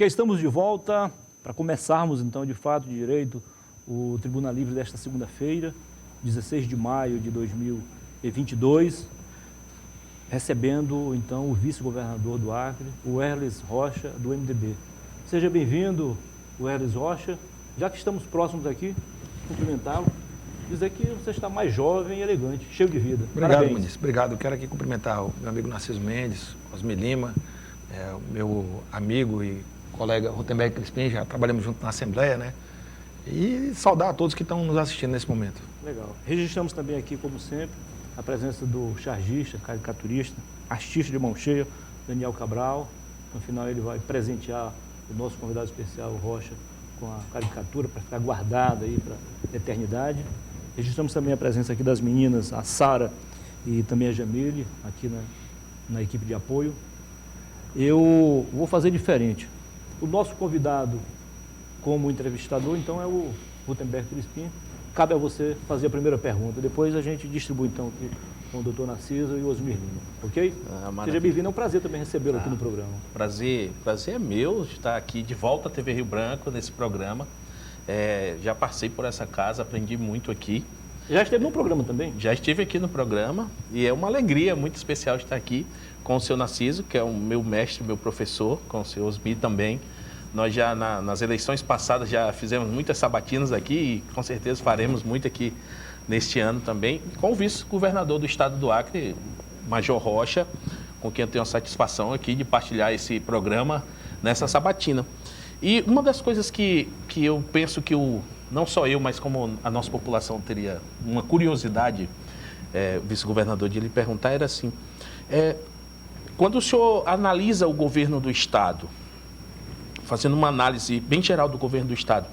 Ok, estamos de volta para começarmos então de fato de direito o Tribuna Livre desta segunda-feira, 16 de maio de 2022, recebendo então o vice-governador do Acre, o Herles Rocha, do MDB. Seja bem-vindo, o Herles Rocha. Já que estamos próximos aqui, cumprimentá-lo, dizer que você está mais jovem e elegante, cheio de vida. Obrigado, Parabéns. Muniz. Obrigado. Eu quero aqui cumprimentar o meu amigo Narciso Mendes, Osmi Lima, o meu amigo e colega Rotenberg Crispim, já trabalhamos junto na Assembleia, né? E saudar a todos que estão nos assistindo nesse momento. Legal. Registramos também aqui, como sempre, a presença do chargista, caricaturista, artista de mão cheia, Daniel Cabral. No final ele vai presentear o nosso convidado especial, o Rocha, com a caricatura para ficar guardada aí para a eternidade. Registramos também a presença aqui das meninas, a Sara e também a Jamile, aqui na equipe de apoio. Eu vou fazer diferente. O nosso convidado como entrevistador, então, é o Rotenberg Crispim. Cabe a você fazer a primeira pergunta. Depois a gente distribui, então, aqui com o doutor Narciso e o Osmir Lima. Ok? Seja bem-vindo. É um prazer também recebê-lo aqui no programa. Prazer é meu de estar aqui de volta à TV Rio Branco, nesse programa. Já passei por essa casa, aprendi muito aqui. Já esteve no programa também? Já estive aqui no programa e é uma alegria muito especial estar aqui com o seu Narciso, que é o meu mestre, meu professor, com o seu Osmi também. Nós já nas eleições passadas já fizemos muitas sabatinas aqui e com certeza faremos muito aqui neste ano também, com o vice-governador do estado do Acre, Major Rocha, com quem eu tenho a satisfação aqui de partilhar esse programa nessa sabatina. E uma das coisas que eu penso que não só eu, mas como a nossa população teria uma curiosidade, vice-governador, de lhe perguntar, era assim, quando o senhor analisa o governo do estado, fazendo uma análise bem geral do governo do estado,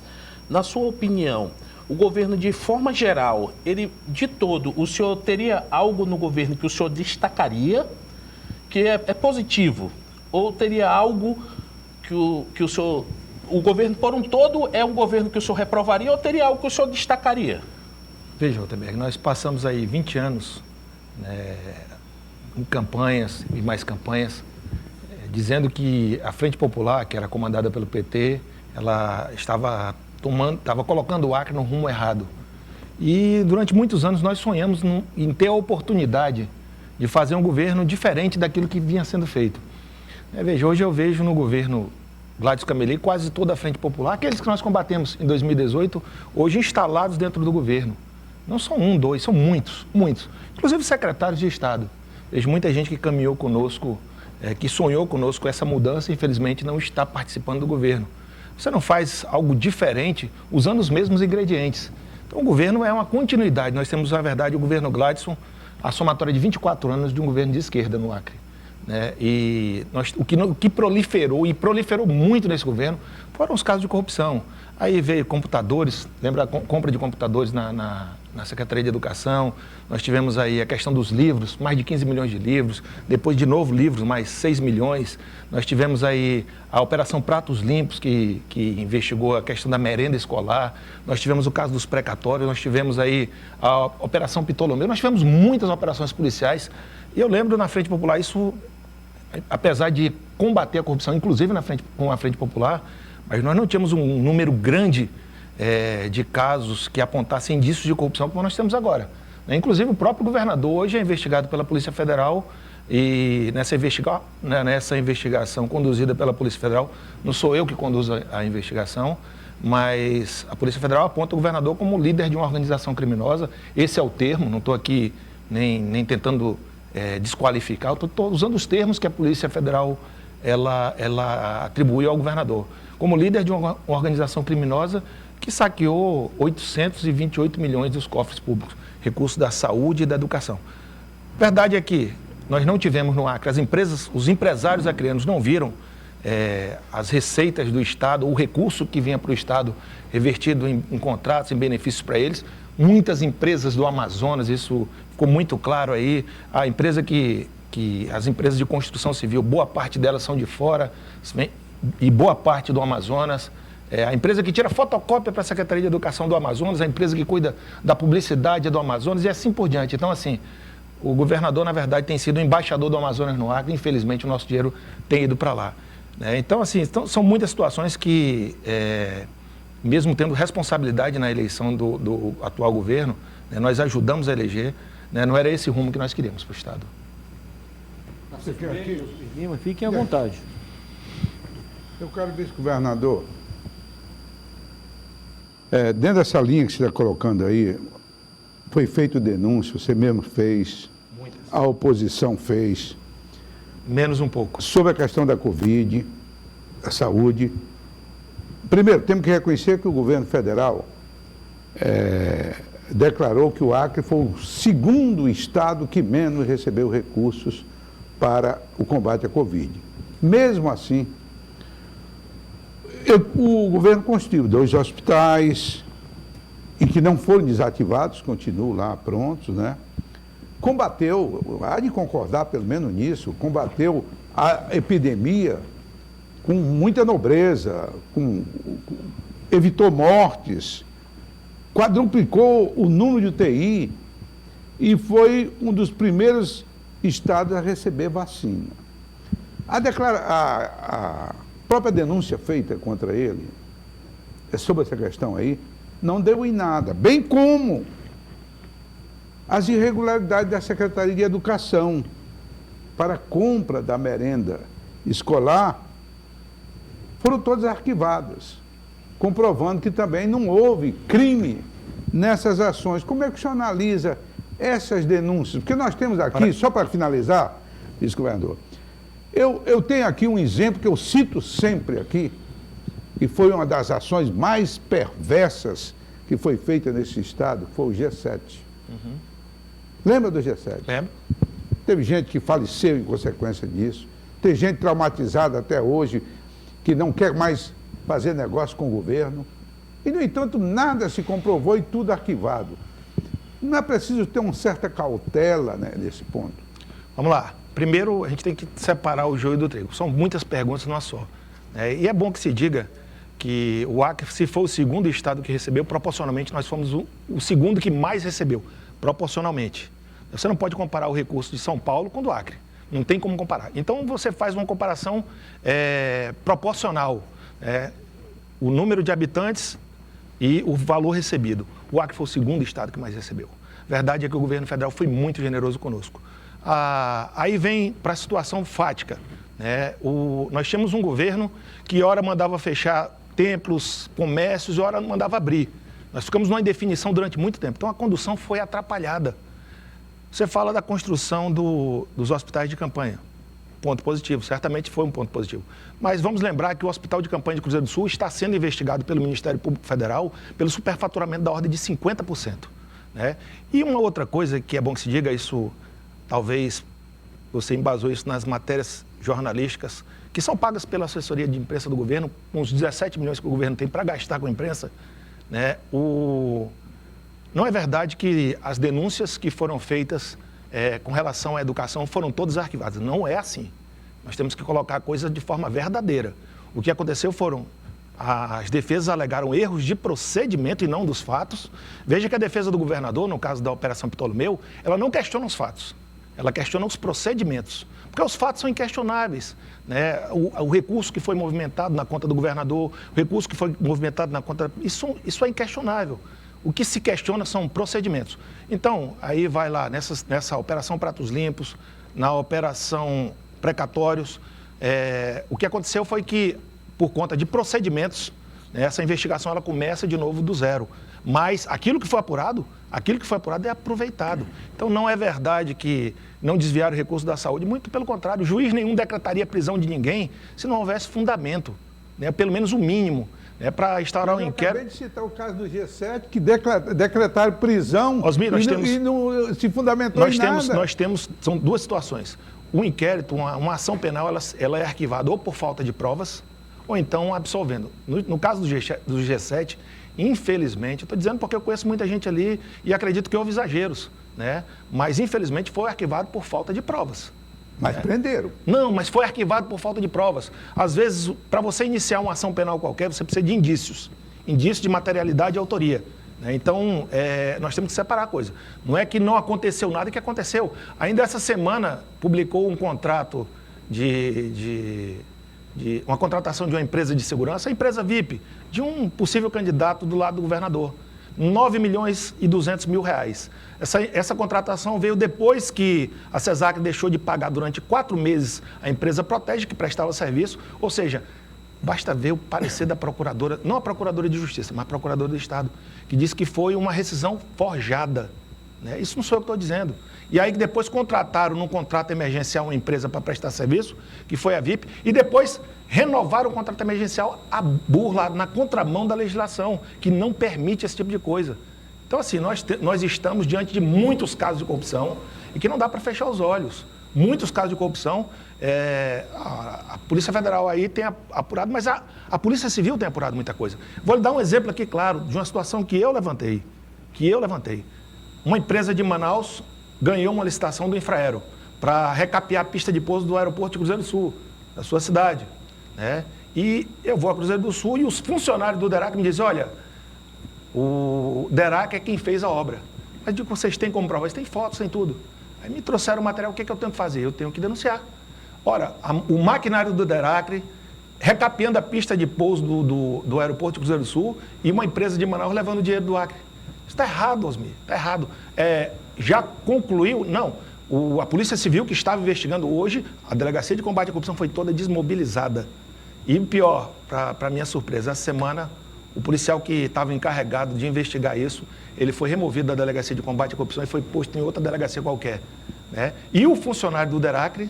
na sua opinião, o governo de forma geral, ele de todo, o senhor teria algo no governo que o senhor destacaria, que é positivo? Ou teria algo que o senhor, o governo por um todo é um governo que o senhor reprovaria, ou teria algo que o senhor destacaria? Veja, Rotenberg, nós passamos aí 20 anos em campanhas e mais campanhas, dizendo que a Frente Popular, que era comandada pelo PT, ela estava colocando o Acre no rumo errado. E durante muitos anos nós sonhamos em ter a oportunidade de fazer um governo diferente daquilo que vinha sendo feito. Veja, hoje eu vejo no governo Gladys Cameli quase toda a Frente Popular, aqueles que nós combatemos em 2018, hoje instalados dentro do governo. Não são um, dois, são muitos, muitos. Inclusive secretários de Estado. Vejo muita gente que caminhou conosco, que sonhou conosco essa mudança e infelizmente não está participando do governo. Você não faz algo diferente usando os mesmos ingredientes. Então o governo é uma continuidade. Nós temos, na verdade, o governo Gladson, a somatória de 24 anos de um governo de esquerda no Acre. E o que proliferou, e proliferou muito nesse governo, foram os casos de corrupção. Aí veio computadores, lembra a compra de computadores na Secretaria de Educação, nós tivemos aí a questão dos livros, mais de 15 milhões de livros, depois de novo livros, mais 6 milhões, nós tivemos aí a Operação Pratos Limpos, que investigou a questão da merenda escolar, nós tivemos o caso dos precatórios, nós tivemos aí a Operação Ptolomeu, nós tivemos muitas operações policiais, e eu lembro na Frente Popular, isso, apesar de combater a corrupção, inclusive com a Frente Popular, mas nós não tínhamos um número grande de casos que apontassem indícios de corrupção como nós temos agora. Inclusive o próprio governador hoje é investigado pela Polícia Federal e nessa investigação conduzida pela Polícia Federal, não sou eu que conduzo a investigação, mas a Polícia Federal aponta o governador como líder de uma organização criminosa. Esse é o termo, não estou aqui nem tentando desqualificar, estou usando os termos que a Polícia Federal ela atribui ao governador, como líder de uma organização criminosa que saqueou 828 milhões dos cofres públicos, recursos da saúde e da educação. A verdade é que nós não tivemos no Acre, os empresários acreanos não viram as receitas do Estado, o recurso que vinha para o Estado revertido em contratos, em benefícios para eles. Muitas empresas do Amazonas, isso ficou muito claro aí, a empresa as empresas de construção civil, boa parte delas são de fora, e boa parte do Amazonas. A empresa que tira fotocópia para a Secretaria de Educação do Amazonas, a empresa que cuida da publicidade do Amazonas e assim por diante. Então, assim, o governador, na verdade, tem sido o embaixador do Amazonas no Acre, infelizmente o nosso dinheiro tem ido para lá. né? Então, assim, são muitas situações que, mesmo tendo responsabilidade na eleição do atual governo, né, nós ajudamos a eleger, né, não era esse rumo que nós queríamos para o Estado. Você quer aqui? Fiquem à vontade. Eu quero, vice-governador, dentro dessa linha que você está colocando aí, foi feito denúncia, você mesmo fez, Muitas. a oposição fez, Menos um pouco. sobre a questão da Covid, da saúde. Primeiro, temos que reconhecer que o governo federal declarou que o Acre foi o segundo estado que menos recebeu recursos para o combate à Covid. Mesmo assim, o governo construiu 2 hospitais e que não foram desativados, continuam lá prontos, né? Combateu, há de concordar pelo menos nisso, combateu a epidemia com muita nobreza, evitou mortes, quadruplicou o número de UTI e foi um dos primeiros estados a receber vacina. A própria denúncia feita contra ele, sobre essa questão aí, não deu em nada, bem como as irregularidades da Secretaria de Educação para a compra da merenda escolar foram todas arquivadas, comprovando que também não houve crime nessas ações. Como é que o senhor analisa essas denúncias? Porque nós temos aqui, só para finalizar, vice-governador, eu tenho aqui um exemplo que eu cito sempre aqui, que foi uma das ações mais perversas que foi feita nesse estado, foi o G7. Lembra do G7? Lembro. Teve gente que faleceu em consequência disso, tem gente traumatizada até hoje, que não quer mais fazer negócio com o governo. E, no entanto, nada se comprovou e tudo arquivado. Não é preciso ter uma certa cautela, né, nesse ponto? Vamos lá. Primeiro, a gente tem que separar o joio do trigo. São muitas perguntas numa só. E é bom que se diga que o Acre, se for o segundo estado que recebeu, proporcionalmente nós fomos o segundo que mais recebeu, proporcionalmente. Você não pode comparar o recurso de São Paulo com o do Acre. Não tem como comparar. Então, você faz uma comparação proporcional. O número de habitantes e o valor recebido. O Acre foi o segundo estado que mais recebeu. Verdade é que o governo federal foi muito generoso conosco. Aí vem para a situação fática. Nós tínhamos um governo que ora mandava fechar templos, comércios, e ora mandava abrir. Nós ficamos numa indefinição durante muito tempo. Então, a condução foi atrapalhada. Você fala da construção dos hospitais de campanha. Ponto positivo, certamente foi um ponto positivo. Mas vamos lembrar que o Hospital de Campanha de Cruzeiro do Sul está sendo investigado pelo Ministério Público Federal pelo superfaturamento da ordem de 50%. E uma outra coisa que é bom que se diga, isso talvez você embasou isso nas matérias jornalísticas, que são pagas pela assessoria de imprensa do governo, com os 17 milhões que o governo tem para gastar com a imprensa. Não é verdade que as denúncias que foram feitas com relação à educação foram todas arquivadas. Não é assim. Nós temos que colocar a coisa de forma verdadeira. O que aconteceu foram, as defesas alegaram erros de procedimento e não dos fatos. Veja que a defesa do governador, no caso da Operação Ptolomeu, ela não questiona os fatos, ela questiona os procedimentos, porque os fatos são inquestionáveis. O recurso que foi movimentado na conta do governador, o recurso que foi movimentado na conta... Isso é inquestionável. O que se questiona são procedimentos. Então, aí vai lá, nessa Operação Pratos Limpos, na Operação Precatórios, o que aconteceu foi que, por conta de procedimentos, essa investigação ela começa de novo do zero. Mas aquilo que foi apurado é aproveitado. Então, não é verdade que não desviaram o recurso da saúde, muito pelo contrário, juiz nenhum decretaria a prisão de ninguém se não houvesse fundamento, pelo menos o mínimo. Para instaurar um inquérito. Eu acabei de citar o caso do G7, que decretaram prisão. Osmir, e não se fundamentou em nada. Nós temos, são duas situações. Um inquérito, uma ação penal, ela é arquivada ou por falta de provas, ou então absolvendo. No caso do G7, infelizmente, eu estou dizendo porque eu conheço muita gente ali e acredito que houve exageros, mas infelizmente foi arquivado por falta de provas. Mas prenderam. Não, mas foi arquivado por falta de provas. Às vezes, para você iniciar uma ação penal qualquer, você precisa de indícios. Indícios de materialidade e autoria. Então, nós temos que separar a coisa. Não é que não aconteceu nada, que aconteceu. Ainda essa semana, publicou um contrato de de uma contratação de uma empresa de segurança, a empresa VIP, de um possível candidato do lado do governador. 9 milhões e 200 mil reais. Essa contratação veio depois que a CESAC deixou de pagar durante 4 meses a empresa Protege, que prestava serviço, ou seja, basta ver o parecer da procuradora, não a procuradora de justiça, mas a procuradora do Estado, que disse que foi uma rescisão forjada. Né? Isso não sou eu que estou dizendo. E aí depois contrataram num contrato emergencial uma empresa para prestar serviço, que foi a VIP, e depois renovaram o contrato emergencial à burla, na contramão da legislação, que não permite esse tipo de coisa. Então, assim, nós estamos diante de muitos casos de corrupção e que não dá para fechar os olhos. Muitos casos de corrupção, a Polícia Federal aí tem apurado, mas a Polícia Civil tem apurado muita coisa. Vou lhe dar um exemplo aqui, claro, de uma situação que eu levantei. Uma empresa de Manaus ganhou uma licitação do Infraero para recapear a pista de pouso do aeroporto de Cruzeiro do Sul, da sua cidade. Né? E eu vou a Cruzeiro do Sul e os funcionários do DERAC me dizem, olha, o DERAC é quem fez a obra. Mas digo, vocês têm como provar? Vocês têm fotos, tem tudo. Aí me trouxeram o material, o que eu tenho que fazer? Eu tenho que denunciar. Ora, o maquinário do DERAC recapeando a pista de pouso do aeroporto de Cruzeiro do Sul e uma empresa de Manaus levando dinheiro do Acre. Isso está errado, Osmir, está errado. Já concluiu? Não. A Polícia Civil, que estava investigando hoje, a Delegacia de Combate à Corrupção foi toda desmobilizada. E pior, para minha surpresa, essa semana, o policial que estava encarregado de investigar isso, ele foi removido da Delegacia de Combate à Corrupção e foi posto em outra delegacia qualquer. Né? E o funcionário do DERAC,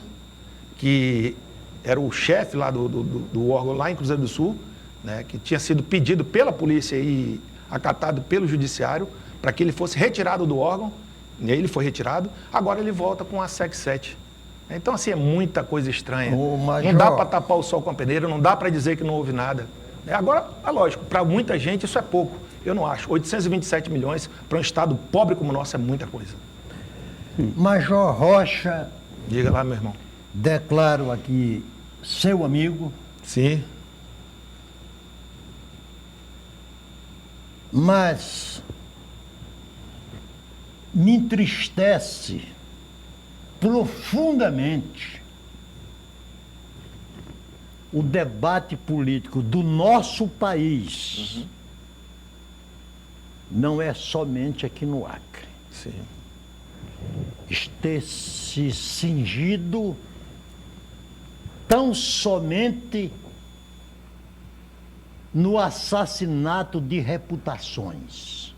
que era o chefe lá do órgão lá em Cruzeiro do Sul, né, que tinha sido pedido pela polícia e acatado pelo judiciário para que ele fosse retirado do órgão, e ele foi retirado, agora ele volta com a SEC 7. Então, assim, é muita coisa estranha. Não dá para tapar o sol com a peneira, não dá para dizer que não houve nada. Agora, é lógico, para muita gente isso é pouco. Eu não acho. 827 milhões para um estado pobre como o nosso é muita coisa. Major Rocha... Diga lá, meu irmão. Declaro aqui seu amigo. Sim. Mas me entristece profundamente o debate político do nosso país. Não é somente aqui no Acre. Sim. Ter se cingido tão somente no assassinato de reputações.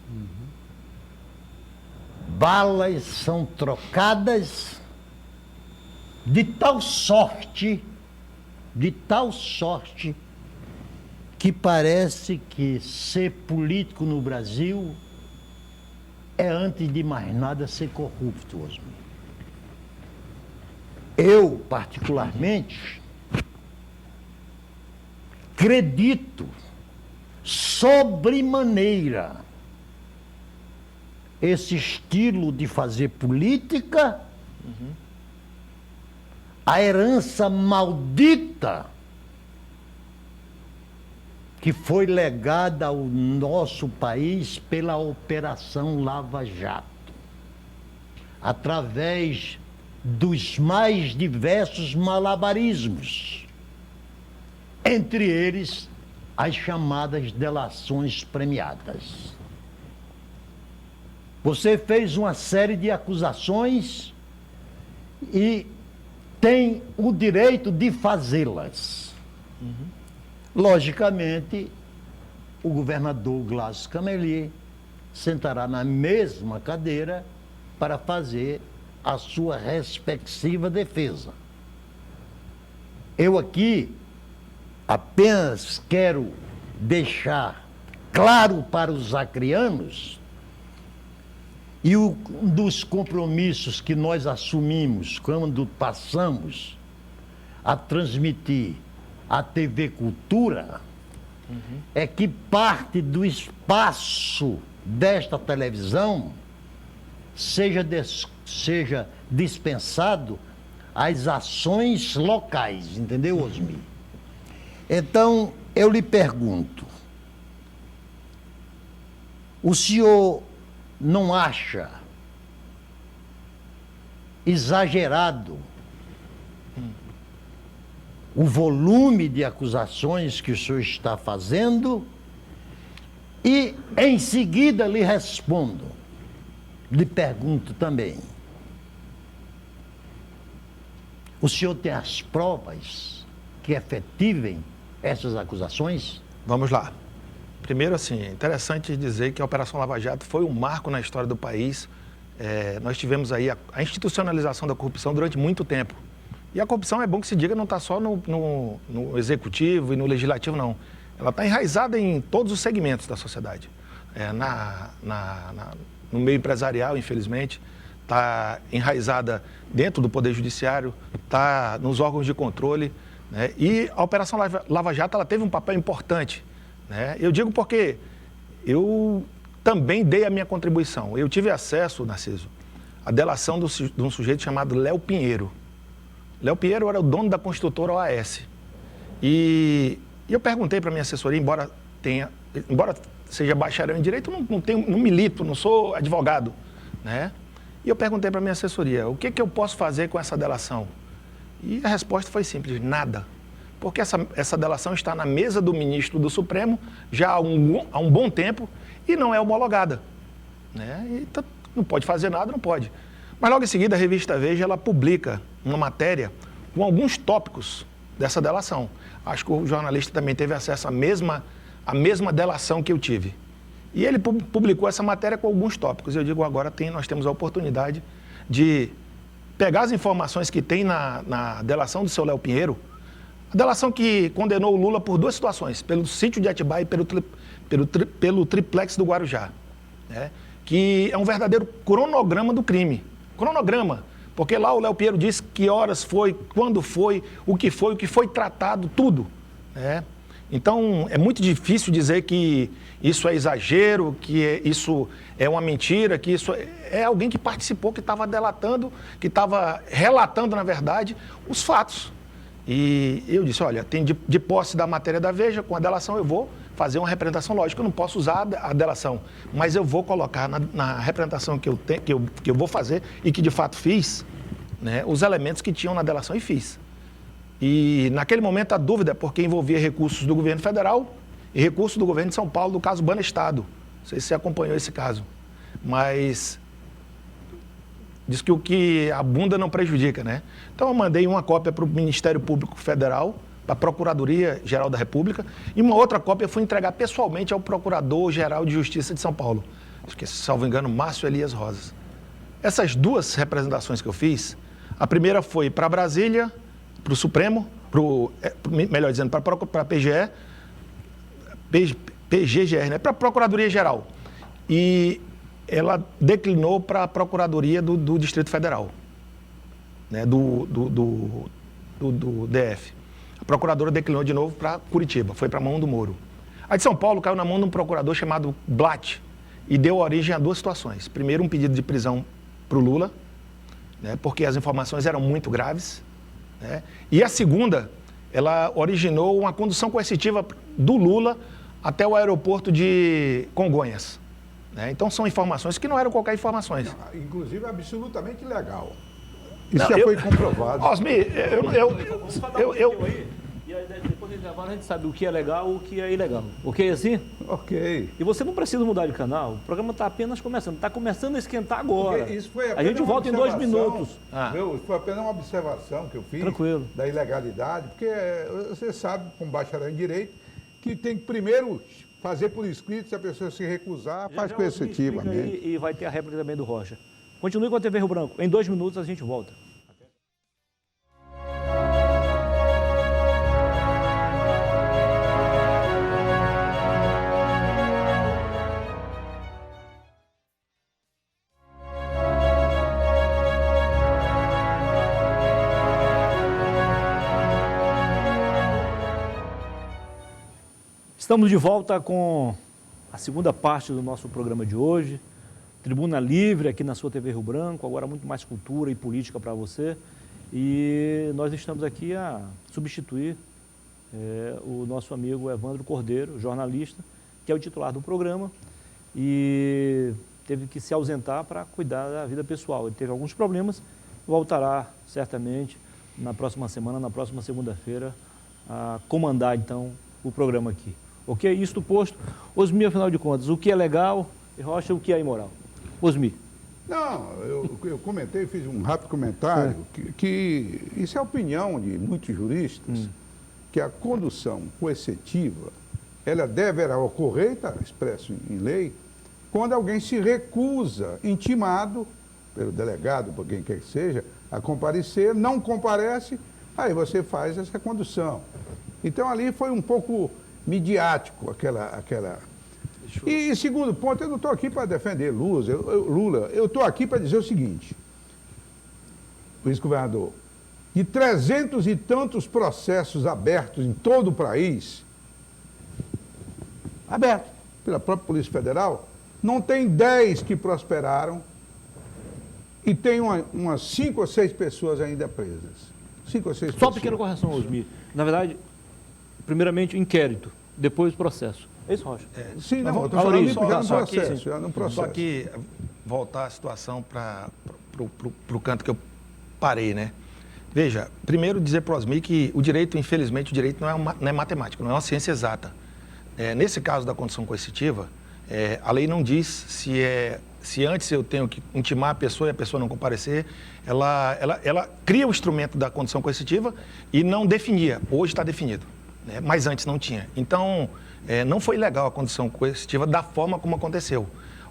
Balas são trocadas de tal sorte que parece que ser político no Brasil é, antes de mais nada, ser corrupto, Osmir. Eu, particularmente, acredito sobremaneira esse estilo de fazer política, a herança maldita que foi legada ao nosso país pela Operação Lava Jato, através dos mais diversos malabarismos, entre eles as chamadas delações premiadas. Você fez uma série de acusações e tem o direito de fazê-las. Logicamente, o governador Glácio Camelier sentará na mesma cadeira para fazer a sua respectiva defesa. Eu aqui apenas quero deixar claro para os acreanos e um dos compromissos que nós assumimos quando passamos a transmitir a TV Cultura é que parte do espaço desta televisão seja dispensado às ações locais, entendeu, Osmir? Então, eu lhe pergunto, o senhor não acha exagerado o volume de acusações que o senhor está fazendo e, em seguida, lhe respondo. Lhe pergunto também. O senhor tem as provas que efetivem essas acusações? Vamos lá. Primeiro, assim, é interessante dizer que a Operação Lava Jato foi um marco na história do país. Nós tivemos aí a institucionalização da corrupção durante muito tempo. E a corrupção, é bom que se diga, não está só no executivo e no legislativo, não. Ela está enraizada em todos os segmentos da sociedade. No meio empresarial, infelizmente, está enraizada dentro do Poder Judiciário, está nos órgãos de controle, né? E a Operação Lava Jato ela teve um papel importante, né? Eu digo porque eu também dei a minha contribuição. Eu tive acesso, Narciso, à delação de um sujeito chamado Léo Pinheiro. Léo Pinheiro era o dono da construtora OAS. E eu perguntei para a minha assessoria, embora seja bacharel em direito, não milito, não sou advogado, né? E eu perguntei para a minha assessoria, o que eu posso fazer com essa delação? E a resposta foi simples, nada. Porque essa delação está na mesa do ministro do Supremo já há um bom tempo e não é homologada, né? E não pode fazer nada, não pode. Mas logo em seguida a revista Veja ela publica uma matéria com alguns tópicos dessa delação. Acho que o jornalista também teve acesso à mesma delação que eu tive. E ele publicou essa matéria com alguns tópicos. Eu digo, agora nós temos a oportunidade de pegar as informações que tem na delação do seu Léo Pinheiro, a delação que condenou o Lula por duas situações, pelo sítio de Atibaia e pelo triplex do Guarujá, né? Que é um verdadeiro cronograma do crime. Cronograma, porque lá o Léo Pinheiro disse que horas foi, quando foi, o que foi tratado, tudo, né? Então, é muito difícil dizer que isso é exagero, que isso é uma mentira, que isso é alguém que participou, que estava delatando, que estava relatando, na verdade, os fatos. E eu disse, olha, de posse da matéria da Veja, com a delação eu vou fazer uma representação lógica. Eu não posso usar a delação, mas eu vou colocar na representação que eu vou fazer e que de fato fiz, né, os elementos que tinham na delação e fiz. E naquele momento a dúvida é porque envolvia recursos do governo federal e recursos do governo de São Paulo, do caso Banestado. Não sei se você acompanhou esse caso, mas diz que o que abunda não prejudica, né? Então eu mandei uma cópia para o Ministério Público Federal, para a Procuradoria-Geral da República, e uma outra cópia eu fui entregar pessoalmente ao Procurador-Geral de Justiça de São Paulo, acho que, salvo engano, Márcio Elias Rosas. Essas duas representações que eu fiz, a primeira foi para Brasília, para o Supremo, melhor dizendo, para a PGGR, né? Para a Procuradoria-Geral. E ela declinou para a Procuradoria do Distrito Federal, né? do DF. A procuradora declinou de novo para Curitiba, foi para a mão do Moro. A de São Paulo caiu na mão de um procurador chamado Blatt e deu origem a duas situações. Primeiro, um pedido de prisão para o Lula, né? Porque as informações eram muito graves, né? E a segunda, ela originou uma condução coercitiva do Lula até o aeroporto de Congonhas, né? Então são informações que não eram qualquer informações. Inclusive absolutamente legal. Isso já foi comprovado. Osmi, E aí, depois do intervalo a gente sabe o que é legal e o que é ilegal. Ok assim? Ok. E você não precisa mudar de canal. O programa está apenas começando. Está começando a esquentar agora. Porque isso foi A gente volta em 2 minutos. Viu? Foi apenas uma observação que eu fiz. Tranquilo. Da ilegalidade, porque você sabe, como bacharel em direito, que tem que primeiro fazer por escrito, se a pessoa se recusar, faz coercitivamente. E vai ter a réplica também do Rocha. Continue com a TV Rio Branco. Em 2 minutos a gente volta. Estamos de volta com a segunda parte do nosso programa de hoje. Tribuna Livre aqui na sua TV Rio Branco, agora muito mais cultura e política para você. E nós estamos aqui a substituir o nosso amigo Evandro Cordeiro, jornalista, que é o titular do programa e teve que se ausentar para cuidar da vida pessoal. Ele teve alguns problemas, voltará certamente na próxima semana, na próxima segunda-feira, a comandar, então, o programa aqui. Ok? Isto posto. Osmir, afinal de contas, o que é legal e Rocha, o que é imoral? Osmir. Não, eu comentei, fiz um rápido comentário, que isso é a opinião de muitos juristas, que a condução coercitiva, ela deverá ocorrer, está expresso em lei, quando alguém se recusa, intimado pelo delegado, por quem quer que seja, a comparecer, não comparece, aí você faz essa condução. Então ali foi um pouco midiático aquela... E segundo ponto, eu não estou aqui para defender Lula, eu estou aqui para dizer o seguinte, vice-governador, de 300 e tantos processos abertos em todo o país, abertos pela própria Polícia Federal, não tem 10 que prosperaram e tem umas 5 ou 6 pessoas ainda presas. 5 ou 6 pessoas. Só uma pequena correção, Osmir. Na verdade, primeiramente, inquérito, depois processo. É isso, Rocha? Sim, não, eu estou a falando origem, já no só processo, que- já no processo. Só que voltar a situação para o canto que eu parei, né? Veja, primeiro dizer para o Osmir que o direito, infelizmente, o direito não é matemático, não é uma ciência exata. Nesse caso da condição coercitiva, a lei não diz se antes eu tenho que intimar a pessoa e a pessoa não comparecer, ela cria o instrumento da condição coercitiva e não definia. Hoje está definido, né? Mas antes não tinha. Então, não foi legal a condição coercitiva da forma como aconteceu.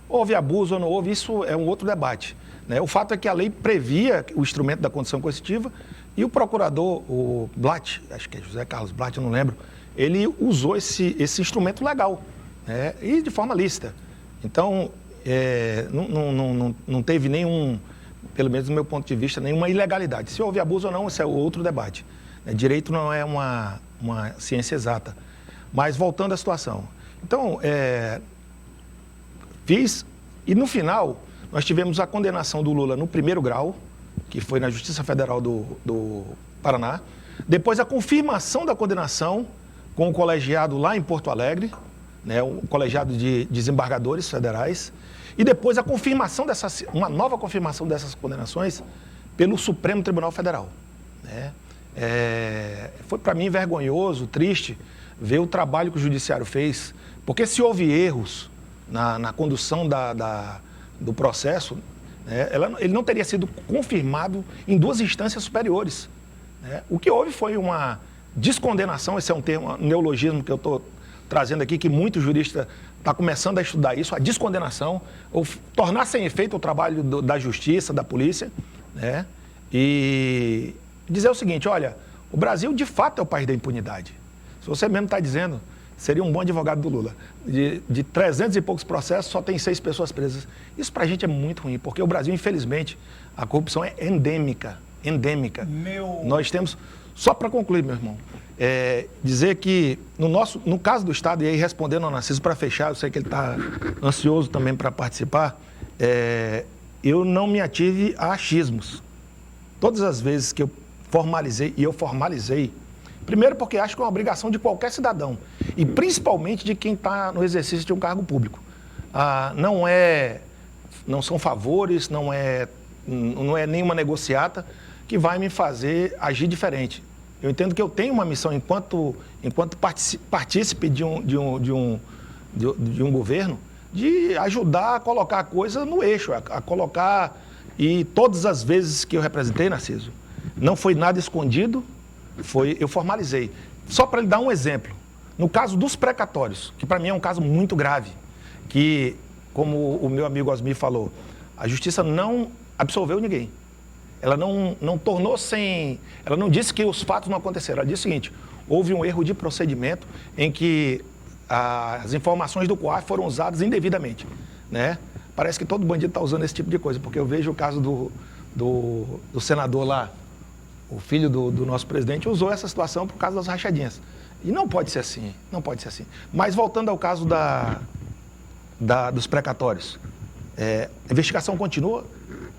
Houve abuso ou não houve, isso é um outro debate, né? O fato é que a lei previa o instrumento da condição coercitiva e o procurador, o Blatt, acho que é José Carlos Blatt, eu não lembro, ele usou esse instrumento legal, né? E de forma lícita. Então, não teve nenhum, pelo menos do meu ponto de vista, nenhuma ilegalidade. Se houve abuso ou não, esse é outro debate. Direito não é uma ciência exata. Mas voltando à situação. Então, fiz, e no final, nós tivemos a condenação do Lula no primeiro grau, que foi na Justiça Federal do Paraná. Depois, a confirmação da condenação com o colegiado lá em Porto Alegre, né, o colegiado de desembargadores federais. E depois a confirmação uma nova confirmação dessas condenações pelo Supremo Tribunal Federal, né? Foi para mim vergonhoso, triste, ver o trabalho que o Judiciário fez, porque se houve erros na condução do processo, né, ele não teria sido confirmado em 2 instâncias superiores, né? O que houve foi uma descondenação, esse é um termo, um neologismo que eu estou trazendo aqui, que muito jurista está começando a estudar isso, a descondenação, ou tornar sem efeito o trabalho da justiça, da polícia, né? E dizer o seguinte, olha, o Brasil de fato é o país da impunidade. Se você mesmo está dizendo, seria um bom advogado do Lula. De 300 e poucos processos, só tem 6 pessoas presas. Isso para a gente é muito ruim, porque o Brasil, infelizmente, a corrupção é endêmica. Nós temos... Só para concluir, meu irmão, dizer que no caso do Estado, e aí respondendo ao Narciso para fechar, eu sei que ele está ansioso também para participar, eu não me ative a achismos. Todas as vezes que eu formalizei, e eu formalizei, primeiro porque acho que é uma obrigação de qualquer cidadão, e principalmente de quem está no exercício de um cargo público. Não são favores, não é nenhuma negociata que vai me fazer agir diferente. Eu entendo que eu tenho uma missão enquanto partícipe de um governo, de ajudar a colocar a coisa no eixo, a colocar... E todas as vezes que eu representei, Narciso, não foi nada escondido, eu formalizei. Só para lhe dar um exemplo, no caso dos precatórios, que para mim é um caso muito grave, que, como o meu amigo Osmir falou, a justiça não absolveu ninguém. Ela não tornou sem... Ela não disse que os fatos não aconteceram. Ela disse o seguinte, houve um erro de procedimento em que as informações do COAF foram usadas indevidamente, né? Parece que todo bandido está usando esse tipo de coisa, porque eu vejo o caso do senador lá, o filho do nosso presidente, usou essa situação por causa das rachadinhas. E não pode ser assim, não pode ser assim. Mas voltando ao caso dos precatórios, a investigação continua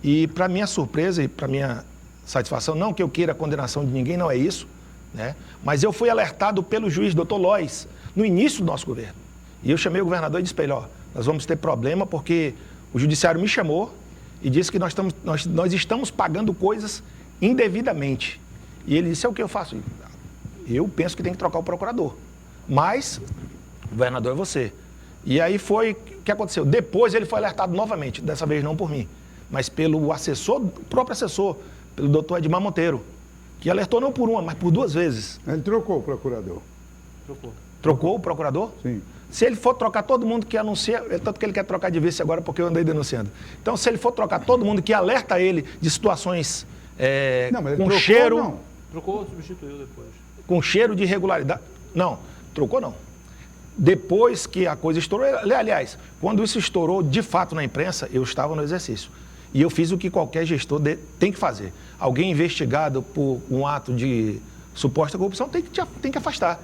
e, para minha surpresa e para minha satisfação, não que eu queira a condenação de ninguém, não é isso, né? Mas eu fui alertado pelo juiz, doutor Lois, no início do nosso governo. E eu chamei o governador e disse para ele, nós vamos ter problema porque o judiciário me chamou e disse que nós estamos pagando coisas indevidamente. E ele disse, o que eu faço? eu penso que tem que trocar o procurador. Mas o governador é você. E aí foi o que aconteceu. Depois ele foi alertado novamente, dessa vez não por mim, mas pelo assessor, o próprio assessor, pelo doutor Edmar Monteiro, que alertou não por uma, mas por 2 vezes. Ele trocou o procurador. Trocou o procurador? Sim. Se ele for trocar todo mundo que anuncia, tanto que ele quer trocar de vice agora porque eu andei denunciando. Então, se ele for trocar todo mundo que alerta ele de situações Não, mas ele com trocou, cheiro, não. Trocou ou substituiu depois? com cheiro de irregularidade. Não, trocou não. Depois que a coisa estourou, aliás, quando isso estourou de fato na imprensa, eu estava no exercício. E eu fiz o que qualquer gestor tem que fazer. Alguém investigado por um ato de suposta corrupção tem que afastar.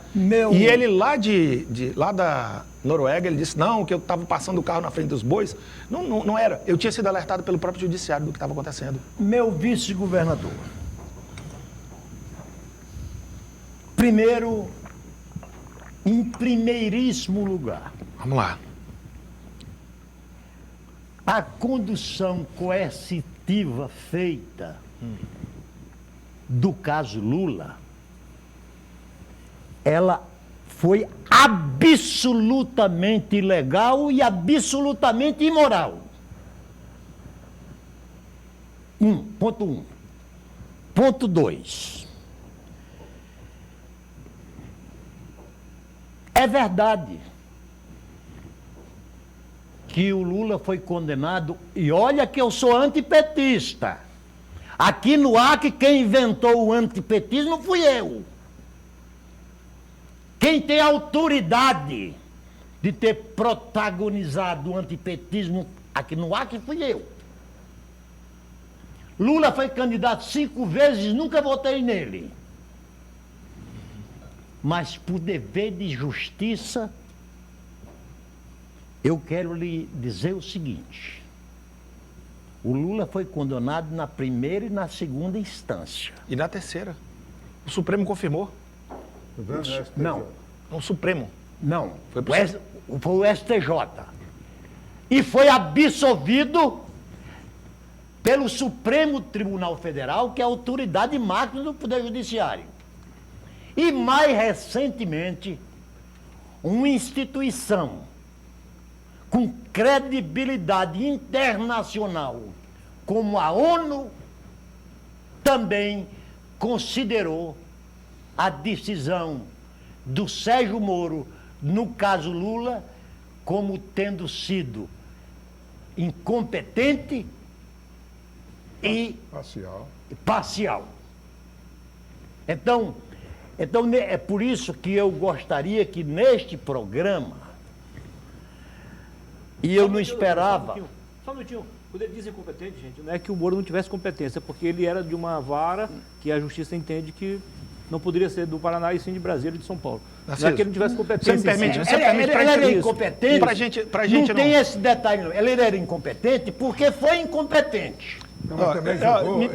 E ele lá da Noruega, ele disse, não, que eu estava passando o carro na frente dos bois. Não era. Eu tinha sido alertado pelo próprio judiciário do que estava acontecendo. Meu vice-governador. Primeiro, em primeiríssimo lugar, Vamos lá. a condução coercitiva feita do caso Lula, ela foi absolutamente ilegal e absolutamente imoral. Ponto 1. Ponto 2. É verdade que o Lula foi condenado, e olha que eu sou antipetista. Aqui no Acre, quem inventou o antipetismo fui eu. Quem tem autoridade de ter protagonizado o antipetismo aqui no Acre fui eu. Lula foi candidato 5 vezes, nunca votei nele. Mas por dever de justiça, eu quero lhe dizer o seguinte. O Lula foi condenado na primeira e na segunda instância. E na terceira? O Supremo confirmou. Não, O Supremo. não. Foi Foi o STJ. E foi absolvido pelo Supremo Tribunal Federal, que é a autoridade máxima do Poder Judiciário. E mais recentemente, uma instituição com credibilidade internacional, como a ONU, também considerou a decisão do Sérgio Moro, no caso Lula, como tendo sido incompetente e parcial. Então, é por isso que eu gostaria que neste programa, e eu não esperava... Só um minutinho. Quando ele diz incompetente, gente, não é que o Moro não tivesse competência, é porque ele era de uma vara que a justiça entende que não poderia ser do Paraná e sim de Brasília e de São Paulo. Não é que ele não tivesse competência. Você me permite? Ele era incompetente. Pra gente não tem esse detalhe, não. Ele era incompetente porque foi incompetente. Não, mas também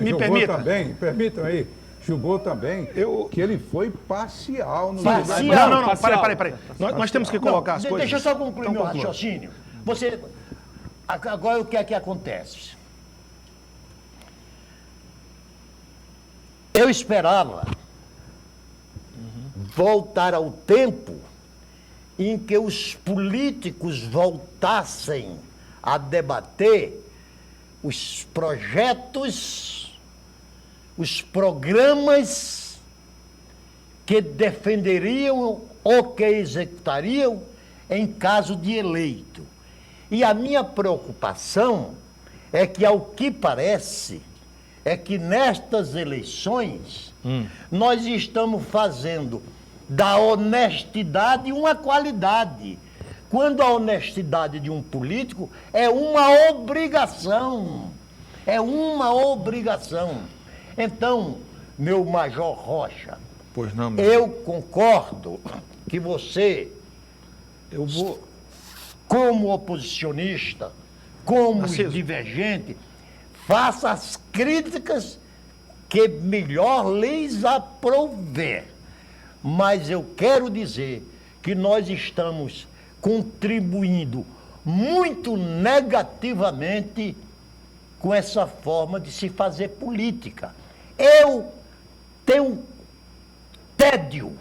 julgou também, permitam aí, julgou também que ele foi parcial no Parcial. Não, peraí. Nós temos que colocar as coisas. Deixa eu só concluir Então, meu raciocínio. Agora o que é que acontece? Eu esperava voltar ao tempo em que os políticos voltassem a debater os projetos, os programas que defenderiam ou que executariam em caso de eleito. E a minha preocupação é que, ao que parece, é que nestas eleições nós estamos fazendo da honestidade uma qualidade, quando a honestidade de um político é uma obrigação. É uma obrigação. Então, meu Major Rocha, Pois não, meu. eu concordo que você, como oposicionista, como divergente, faça as críticas que melhor lhes aprouver. Mas eu quero dizer que nós estamos contribuindo muito negativamente com essa forma de se fazer política. Eu tenho tédio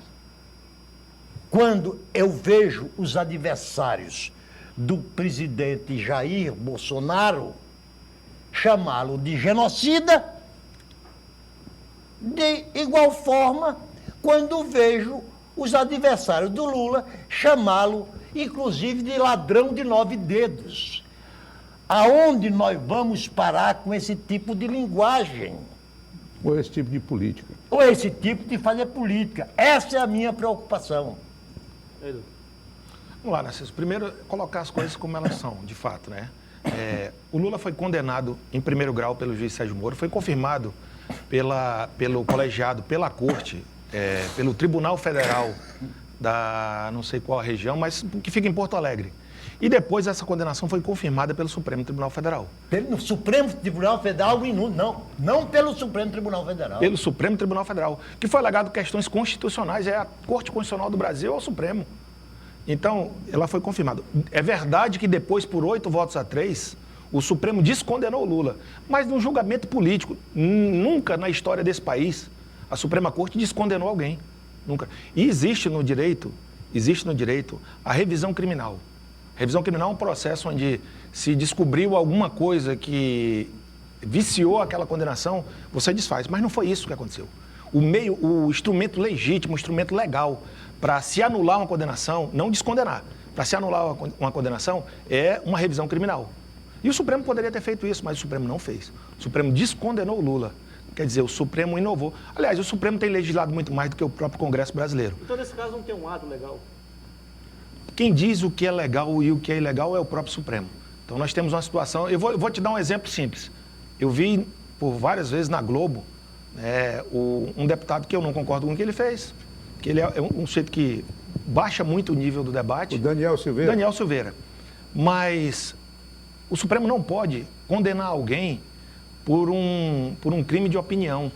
quando eu vejo os adversários do presidente Jair Bolsonaro chamá-lo de genocida, de igual forma quando vejo os adversários do Lula chamá-lo, inclusive, de ladrão de 9 dedos. Aonde nós vamos parar com esse tipo de linguagem? Ou esse tipo de política? Ou esse tipo de fazer política? Essa é a minha preocupação. Vamos lá, Narciso. Primeiro, colocar as coisas como elas são, de fato, né? O Lula foi condenado em primeiro grau pelo juiz Sérgio Moro, foi confirmado pelo colegiado, pela corte, pelo Tribunal Federal da não sei qual região, mas que fica em Porto Alegre. E depois essa condenação foi confirmada pelo Supremo Tribunal Federal. Pelo Supremo Tribunal Federal, não pelo Supremo Tribunal Federal. Pelo Supremo Tribunal Federal, que foi alegado questões constitucionais, é a Corte Constitucional do Brasil, é o Supremo. Então, ela foi confirmada. É verdade que depois, por 8-3, o Supremo descondenou o Lula, mas num julgamento político. Nunca na história desse país a Suprema Corte descondenou alguém. Nunca. E existe no direito a revisão criminal. Revisão criminal é um processo onde se descobriu alguma coisa que viciou aquela condenação, você desfaz. Mas não foi isso que aconteceu. O instrumento legítimo, o instrumento legal para se anular uma condenação, não descondenar, para se anular uma condenação é uma revisão criminal. E o Supremo poderia ter feito isso, mas o Supremo não fez. O Supremo descondenou o Lula. Quer dizer, o Supremo inovou. Aliás, o Supremo tem legislado muito mais do que o próprio Congresso brasileiro. Então, nesse caso, não tem um ato legal? Quem diz o que é legal e o que é ilegal é o próprio Supremo. Então, nós temos uma situação... Eu vou te dar um exemplo simples. Eu vi por várias vezes na Globo um deputado que eu não concordo com o que ele fez, que ele é um sujeito que baixa muito o nível do debate. O Daniel Silveira. Daniel Silveira. Mas o Supremo não pode condenar alguém por um crime de opinião.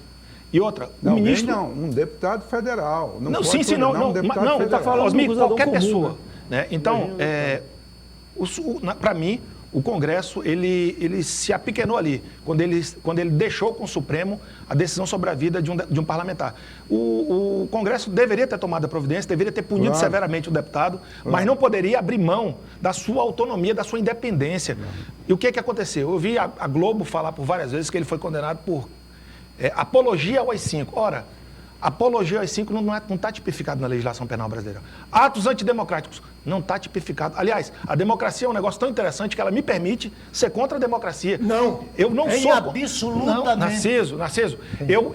E outra, o ministro... Não, um deputado federal. Não, sim, não. Um deputado não, federal. está falando qualquer comum, pessoa. Né? Então, para mim, o Congresso, ele se apequenou ali, quando ele deixou com o Supremo a decisão sobre a vida de um parlamentar. O Congresso deveria ter tomado a providência, deveria ter punido severamente o deputado, mas não poderia abrir mão da sua autonomia, da sua independência. E o que aconteceu? Eu vi a Globo falar por várias vezes que ele foi condenado por apologia ao AI-5. Ora, apologia ao AI-5 não está tipificado na legislação penal brasileira. Atos antidemocráticos não está tipificado. Aliás, a democracia é um negócio tão interessante que ela me permite ser contra a democracia. Não, eu não sou. Absolutamente. Não, Narciso,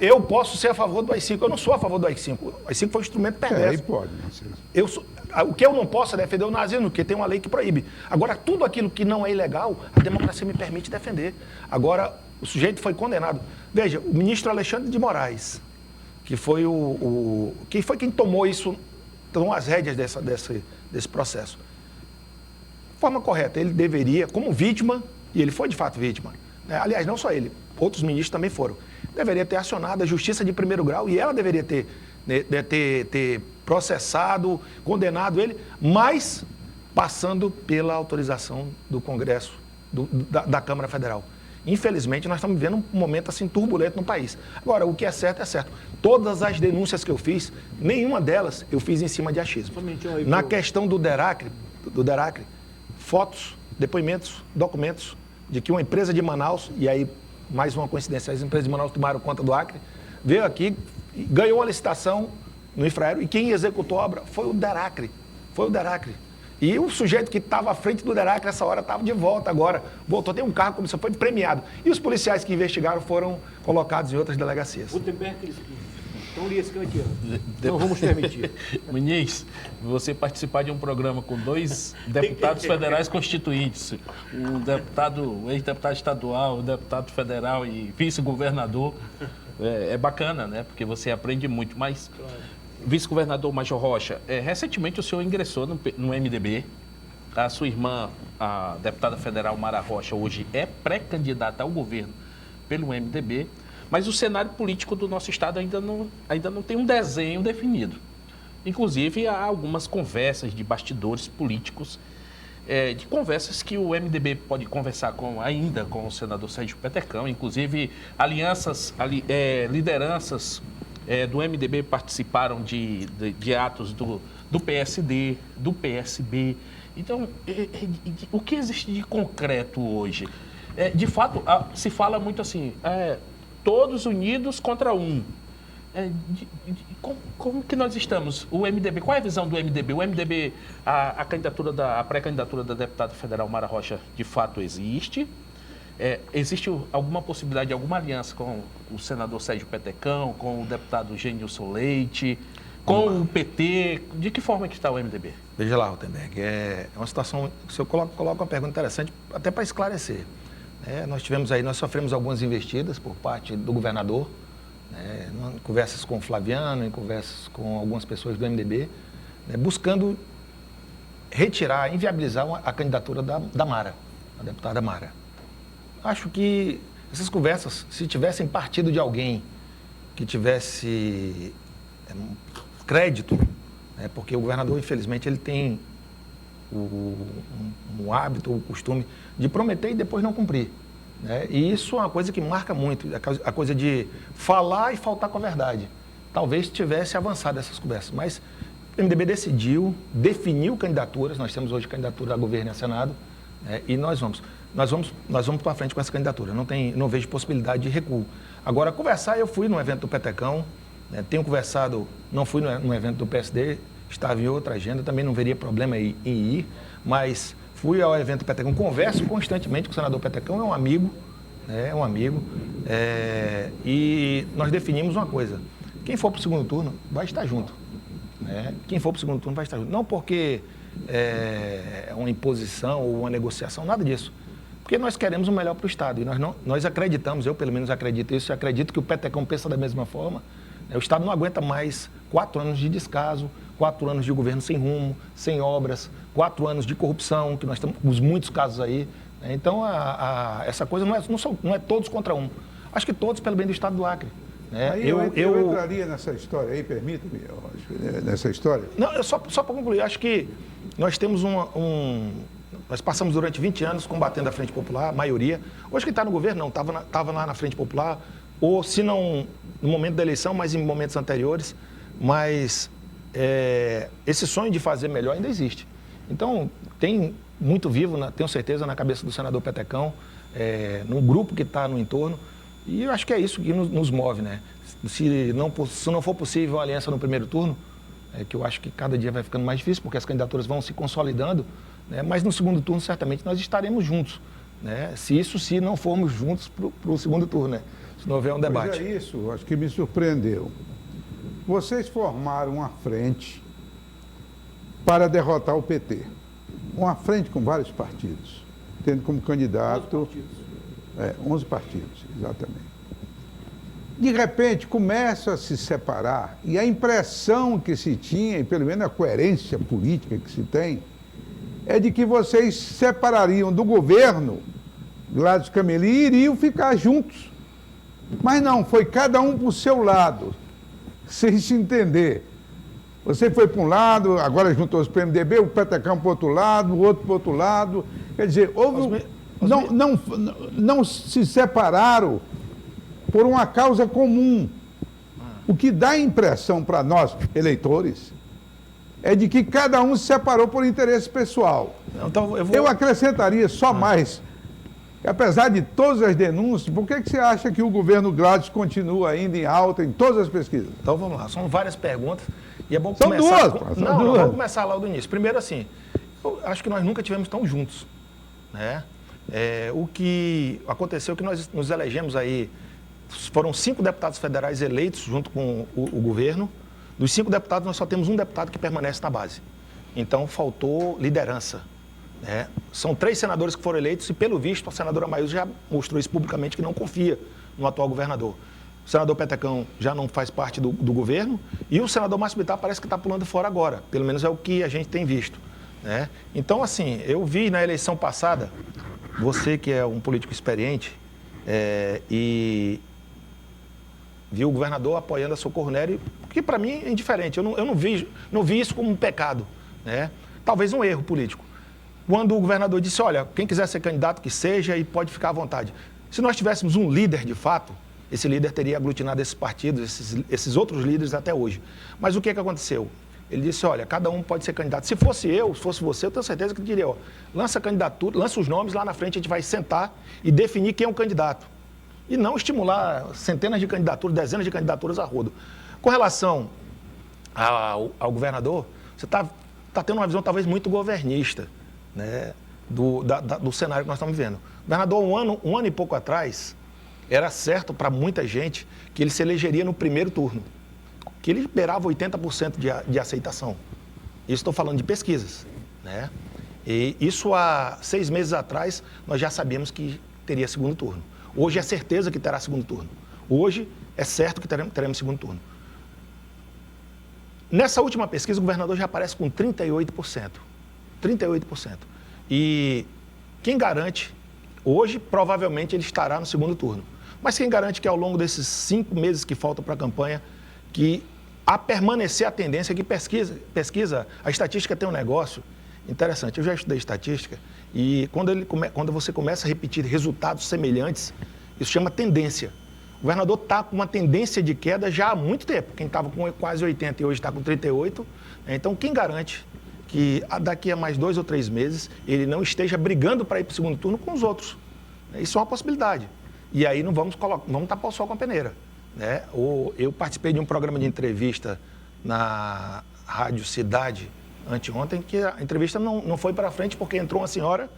eu posso ser a favor do AI-5. Eu não sou a favor do AI-5. O AI-5 foi um instrumento perverso. Aí pode, Narciso. O que eu não posso é defender o nazismo, porque tem uma lei que proíbe. Agora, tudo aquilo que não é ilegal, a democracia me permite defender. Agora, o sujeito foi condenado. Veja, o ministro Alexandre de Moraes, que foi quem tomou as rédeas desse processo. De forma correta, ele deveria, como vítima, e ele foi de fato vítima, né? Aliás, não só ele, outros ministros também foram, deveria ter acionado a justiça de primeiro grau e ela deveria ter processado, condenado ele, mas passando pela autorização do Congresso, da Câmara Federal. Infelizmente, nós estamos vivendo um momento assim turbulento no país. Agora, o que é certo é certo. Todas as denúncias que eu fiz, nenhuma delas eu fiz em cima de achismo. Na questão do DERACRE, fotos, depoimentos, documentos de que uma empresa de Manaus, e aí mais uma coincidência, as empresas de Manaus tomaram conta do Acre, veio aqui, ganhou uma licitação no Infraero e quem executou a obra foi o DERACRE. E o sujeito que estava à frente do DERACRE nessa hora estava de volta agora. Voltou, tem um carro, como foi premiado. E os policiais que investigaram foram colocados em outras delegacias. Gutenberg, estão lhe escanteando. Não vamos permitir. Muniz, você participar de um programa com 2 deputados federais constituintes, um ex-deputado estadual, um deputado federal e vice-governador, é bacana, né? Porque você aprende muito. Mas... Claro. Vice-governador Major Rocha, recentemente o senhor ingressou no MDB, a sua irmã, a deputada federal Mara Rocha, hoje é pré-candidata ao governo pelo MDB, mas o cenário político do nosso estado ainda não tem um desenho definido. Inclusive, há algumas conversas de bastidores políticos, de conversas que o MDB pode conversar ainda com o senador Sérgio Petecão, inclusive alianças, lideranças do MDB participaram de atos do PSD, do PSB. Então, o que existe de concreto hoje? De fato, se fala muito assim, todos unidos contra um. Como que nós estamos? O MDB, qual é a visão do MDB? O MDB, a pré-candidatura da deputada federal Mara Rocha, de fato existe. Existe alguma possibilidade de alguma aliança com o senador Sérgio Petecão, com o deputado Genilson Leite, com o PT? De que forma que está o MDB? Veja lá, Rothenberg, é uma situação, se eu coloco uma pergunta interessante, até para esclarecer. Nós sofremos algumas investidas por parte do governador, em conversas com o Flaviano, em conversas com algumas pessoas do MDB, buscando retirar, inviabilizar a candidatura da Mara, a deputada Mara. Acho que essas conversas, se tivessem partido de alguém que tivesse crédito, porque o governador, infelizmente, ele tem o hábito, o costume de prometer e depois não cumprir. E isso é uma coisa que marca muito, a coisa de falar e faltar com a verdade. Talvez tivesse avançado essas conversas, mas o MDB definiu candidaturas, nós temos hoje candidatura a governo e a Senado, e nós vamos para frente com essa candidatura, não vejo possibilidade de recuo. Agora, conversar, eu fui no evento do Petecão, tenho conversado, não fui no evento do PSD, estava em outra agenda, também não veria problema em ir, mas fui ao evento do Petecão, converso constantemente com o senador Petecão, é um amigo, e nós definimos uma coisa, quem for para o segundo turno vai estar junto, quem for para o segundo turno vai estar junto, não porque é uma imposição ou uma negociação, nada disso, porque nós queremos o melhor para o Estado, e nós acreditamos, eu pelo menos acredito isso, e acredito que o Petecão pensa da mesma forma. O Estado não aguenta mais 4 anos de descaso, 4 anos de governo sem rumo, sem obras, 4 anos de corrupção, que nós temos muitos casos aí. Então, essa coisa não é todos contra um. Acho que todos pelo bem do Estado do Acre. Eu entraria nessa história aí, permita-me, nessa história? Não, só para concluir, acho que nós temos nós passamos durante 20 anos combatendo a Frente Popular, a maioria. Hoje quem está no governo não, estava lá na Frente Popular, ou se não no momento da eleição, mas em momentos anteriores, mas esse sonho de fazer melhor ainda existe. Então, tem muito vivo, tenho certeza, na cabeça do senador Petecão, no grupo que está no entorno, e eu acho que é isso que nos move, Se não for possível a aliança no primeiro turno, que eu acho que cada dia vai ficando mais difícil, porque as candidaturas vão se consolidando, mas no segundo turno, certamente, nós estaremos juntos, se não formos juntos para o segundo turno, se não houver um debate. Pois é isso, acho que me surpreendeu. Vocês formaram uma frente para derrotar o PT. Uma frente com vários partidos, tendo como candidato... 11 partidos, exatamente. De repente, começa a se separar, e a impressão que se tinha, e pelo menos a coerência política que se tem, é de que vocês separariam do governo, Gladys Cameli, e iriam ficar juntos. Mas não, foi cada um para o seu lado, sem se entender. Você foi para um lado, agora juntou-se para o MDB, o Petecão para o outro lado, o outro para o outro lado. Quer dizer, não se separaram por uma causa comum. O que dá impressão para nós, eleitores, é de que cada um se separou por interesse pessoal. Então, eu acrescentaria só mais... Apesar de todas as denúncias, por que você acha que o governo Gladys continua ainda em alta em todas as pesquisas? Então vamos lá, são várias perguntas e é bom são começar... Duas, vamos começar lá do início. Primeiro assim, eu acho que nós nunca tivemos tão juntos. O que aconteceu é que nós nos elegemos aí, foram 5 deputados federais eleitos junto com o governo. Dos 5 deputados, nós só temos um deputado que permanece na base. Então faltou liderança. São 3 senadores que foram eleitos e, pelo visto, a senadora Maísa já mostrou isso publicamente que não confia no atual governador. O senador Petecão já não faz parte do governo e o senador Márcio Bittar parece que está pulando fora agora, pelo menos é o que a gente tem visto. Então, assim, eu vi na eleição passada, você que é um político experiente, e viu o governador apoiando a Socorro Nery, que para mim é indiferente, eu não vi isso como um pecado, talvez um erro político. Quando o governador disse, olha, quem quiser ser candidato que seja e pode ficar à vontade. Se nós tivéssemos um líder de fato, esse líder teria aglutinado esses partidos, esses outros líderes até hoje. Mas o que aconteceu? Ele disse, olha, cada um pode ser candidato. Se fosse eu, se fosse você, eu tenho certeza que eu diria, ó, lança a candidatura, lança os nomes, lá na frente a gente vai sentar e definir quem é o candidato. E não estimular centenas de candidaturas, dezenas de candidaturas a rodo. Com relação ao governador, você está tendo uma visão talvez muito governista, né, do cenário que nós estamos vivendo. O governador, um ano e pouco atrás, era certo para muita gente que ele se elegeria no primeiro turno, que ele liberava 80% de aceitação. Isso estou falando de pesquisas, né? E isso há 6 meses atrás, nós já sabíamos que teria segundo turno. Hoje é certeza que terá segundo turno. Hoje é certo que teremos segundo turno. Nessa última pesquisa, o governador já aparece com 38%. 38%. E quem garante, hoje, provavelmente, ele estará no segundo turno. Mas quem garante que ao longo desses 5 meses que faltam para a campanha, que a permanecer a tendência que pesquisa, a estatística tem um negócio interessante. Eu já estudei estatística e quando você começa a repetir resultados semelhantes, isso chama tendência. O governador está com uma tendência de queda já há muito tempo. Quem estava com quase 80 e hoje está com 38. Então, quem garante que daqui a mais 2 ou 3 meses ele não esteja brigando para ir para o segundo turno com os outros? Isso é uma possibilidade. E aí não vamos tapar o sol com a peneira, né? Eu participei de um programa de entrevista na Rádio Cidade anteontem, que a entrevista não foi para frente porque entrou uma senhora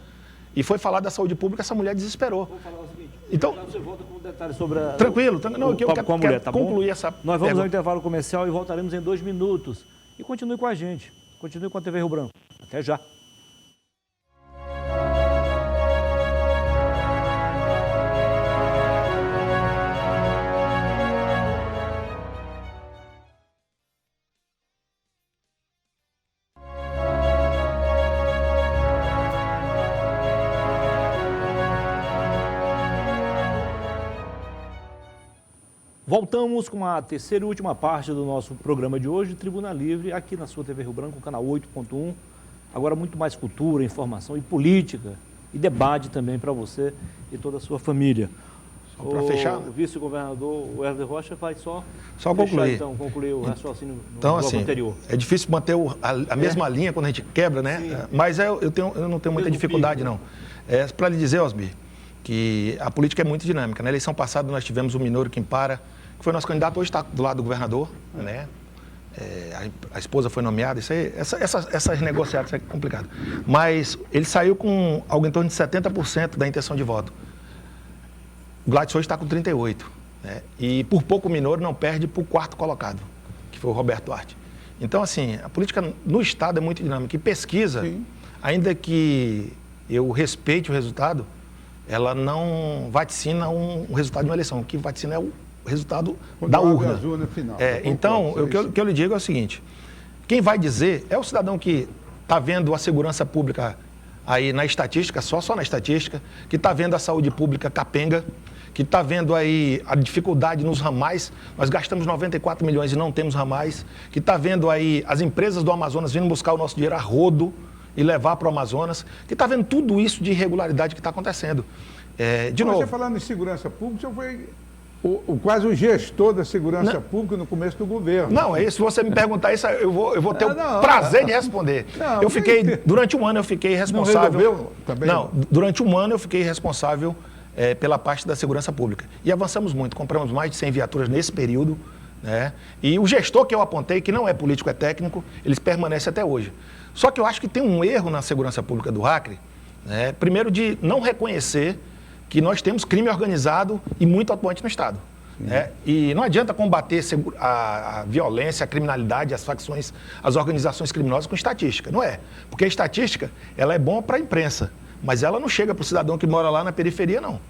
e foi falar da saúde pública, essa mulher desesperou. Vou falar o seguinte, então, você volta com um detalhe sobre a... Tranquilo, não, eu quero com a mulher, tá concluir bom? essa... Nós vamos ao intervalo comercial e voltaremos em 2 minutos. E continue com a gente, continue com a TV Rio Branco. Até já. Voltamos com a terceira e última parte do nosso programa de hoje, Tribuna Livre, aqui na sua TV Rio Branco, canal 8.1. Agora muito mais cultura, informação e política e debate também para você e toda a sua família. Para fechar, o vice-governador, o Herder Rocha, vai só concluir. Então, concluir o raciocínio no então, bloco assim, anterior. É difícil manter a mesma linha quando a gente quebra, né? Sim. Mas eu não tenho muita dificuldade, não. Para lhe dizer, Osmir, que a política é muito dinâmica. Na eleição passada nós tivemos o Minoro Quimpara, que foi nosso candidato, hoje está do lado do governador, né? A esposa foi nomeada, isso aí, essas negociadas é complicado. Mas ele saiu com algo em torno de 70% da intenção de voto. O Gladys hoje está com 38%, né? E por pouco o Minoro não perde para o 4º colocado, que foi o Roberto Duarte. Então, assim, a política no Estado é muito dinâmica. E pesquisa, sim, ainda que eu respeite o resultado, ela não vaticina um resultado de uma eleição. O que vaticina é o resultado da urna. Final, então, o que eu lhe digo é o seguinte, quem vai dizer é o cidadão que está vendo a segurança pública aí na estatística, só na estatística, que está vendo a saúde pública capenga, que está vendo aí a dificuldade nos ramais, nós gastamos 94 milhões e não temos ramais, que está vendo aí as empresas do Amazonas vindo buscar o nosso dinheiro a rodo e levar para o Amazonas, que está vendo tudo isso de irregularidade que está acontecendo. De novo... Você falando em segurança pública, você foi... quase o gestor da segurança pública no começo do governo. Não, se você me perguntar isso, eu vou ter o prazer de responder. Durante um ano eu fiquei responsável... Não resolveu também? Não, durante um ano eu fiquei responsável pela parte da segurança pública. E avançamos muito, compramos mais de 100 viaturas nesse período, né? E o gestor que eu apontei, que não é político, é técnico, ele permanece até hoje. Só que eu acho que tem um erro na segurança pública do Acre, né? Primeiro de não reconhecer que nós temos crime organizado e muito atuante no Estado. Né? E não adianta combater a violência, a criminalidade, as facções, as organizações criminosas com estatística, não é? Porque a estatística, ela é boa para a imprensa, mas ela não chega para o cidadão que mora lá na periferia, não.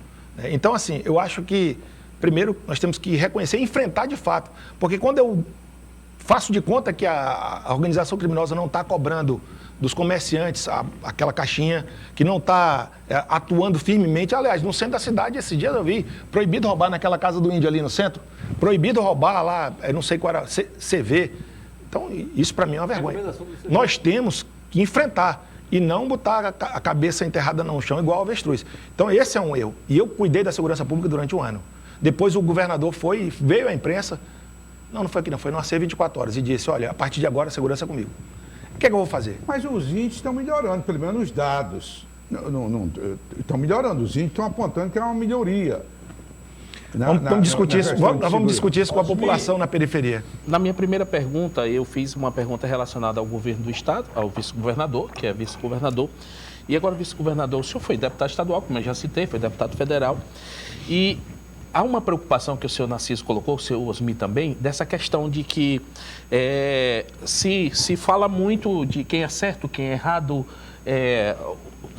Então, assim, eu acho que, primeiro, nós temos que reconhecer e enfrentar de fato. Porque quando eu faço de conta que a organização criminosa não está cobrando dos comerciantes, aquela caixinha que não está atuando firmemente. Aliás, no centro da cidade, esses dias eu vi, proibido roubar naquela casa do índio ali no centro, proibido roubar lá, não sei qual era, CV. Então, isso para mim é uma vergonha. Nós temos que enfrentar e não botar a cabeça enterrada no chão igual ao avestruz. Então, esse é um erro. E eu cuidei da segurança pública durante um ano. Depois o governador veio à imprensa, não foi aqui não, foi no AC 24 horas, e disse, olha, a partir de agora a segurança é comigo. O que é que eu vou fazer? Mas os índices estão melhorando, pelo menos os dados. Estão melhorando, os índices estão apontando que é uma melhoria. Vamos discutir isso com a população na periferia. Na minha primeira pergunta, eu fiz uma pergunta relacionada ao governo do Estado, ao vice-governador, que é vice-governador. E agora, vice-governador, o senhor foi deputado estadual, como eu já citei, foi deputado federal. E há uma preocupação que o senhor Narciso colocou, o senhor Osmi também, dessa questão de que se fala muito de quem é certo, quem é errado,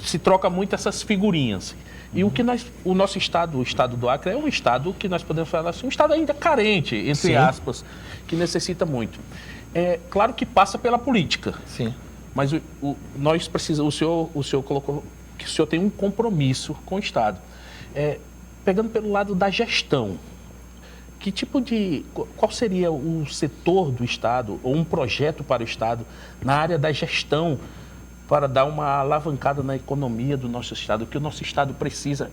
se troca muito essas figurinhas. E o nosso estado, o estado do Acre, é um estado que nós podemos falar assim, um estado ainda carente, entre Sim. aspas, que necessita muito. Claro que passa pela política. Sim. Mas nós precisamos, o senhor colocou que o senhor tem um compromisso com o Estado. Pegando pelo lado da gestão, qual seria o setor do Estado, ou um projeto para o Estado, na área da gestão, para dar uma alavancada na economia do nosso Estado, que o nosso Estado precisa,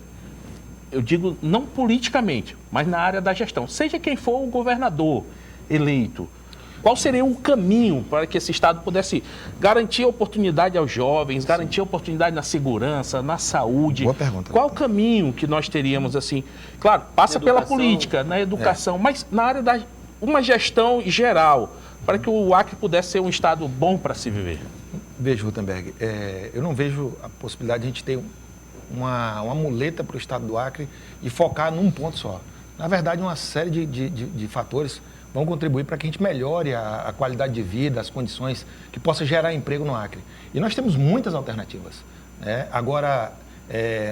eu digo não politicamente, mas na área da gestão, seja quem for o governador eleito, qual seria o caminho para que esse Estado pudesse garantir oportunidade aos jovens, garantir oportunidade na segurança, na saúde? Boa pergunta. Qual o caminho que nós teríamos assim? Claro, passa pela política, na educação, mas na área da uma gestão geral, para que o Acre pudesse ser um Estado bom para se viver. Veja, Rutenberg, eu não vejo a possibilidade de a gente ter uma muleta para o Estado do Acre e focar num ponto só. Na verdade, uma série de fatores vão contribuir para que a gente melhore a qualidade de vida, as condições que possa gerar emprego no Acre. E nós temos muitas alternativas. Agora,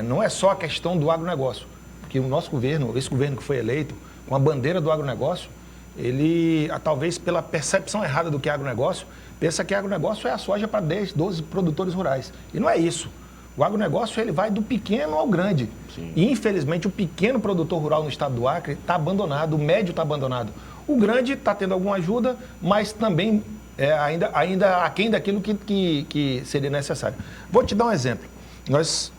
não é só a questão do agronegócio, porque o nosso governo, esse governo que foi eleito, com a bandeira do agronegócio, ele, talvez pela percepção errada do que é agronegócio, pensa que agronegócio é a soja para 10, 12 produtores rurais. E não é isso. O agronegócio ele vai do pequeno ao grande. Sim. E, infelizmente, o pequeno produtor rural no estado do Acre está abandonado, o médio está abandonado. O grande está tendo alguma ajuda, mas também ainda aquém daquilo que seria necessário. Vou te dar um exemplo. Nós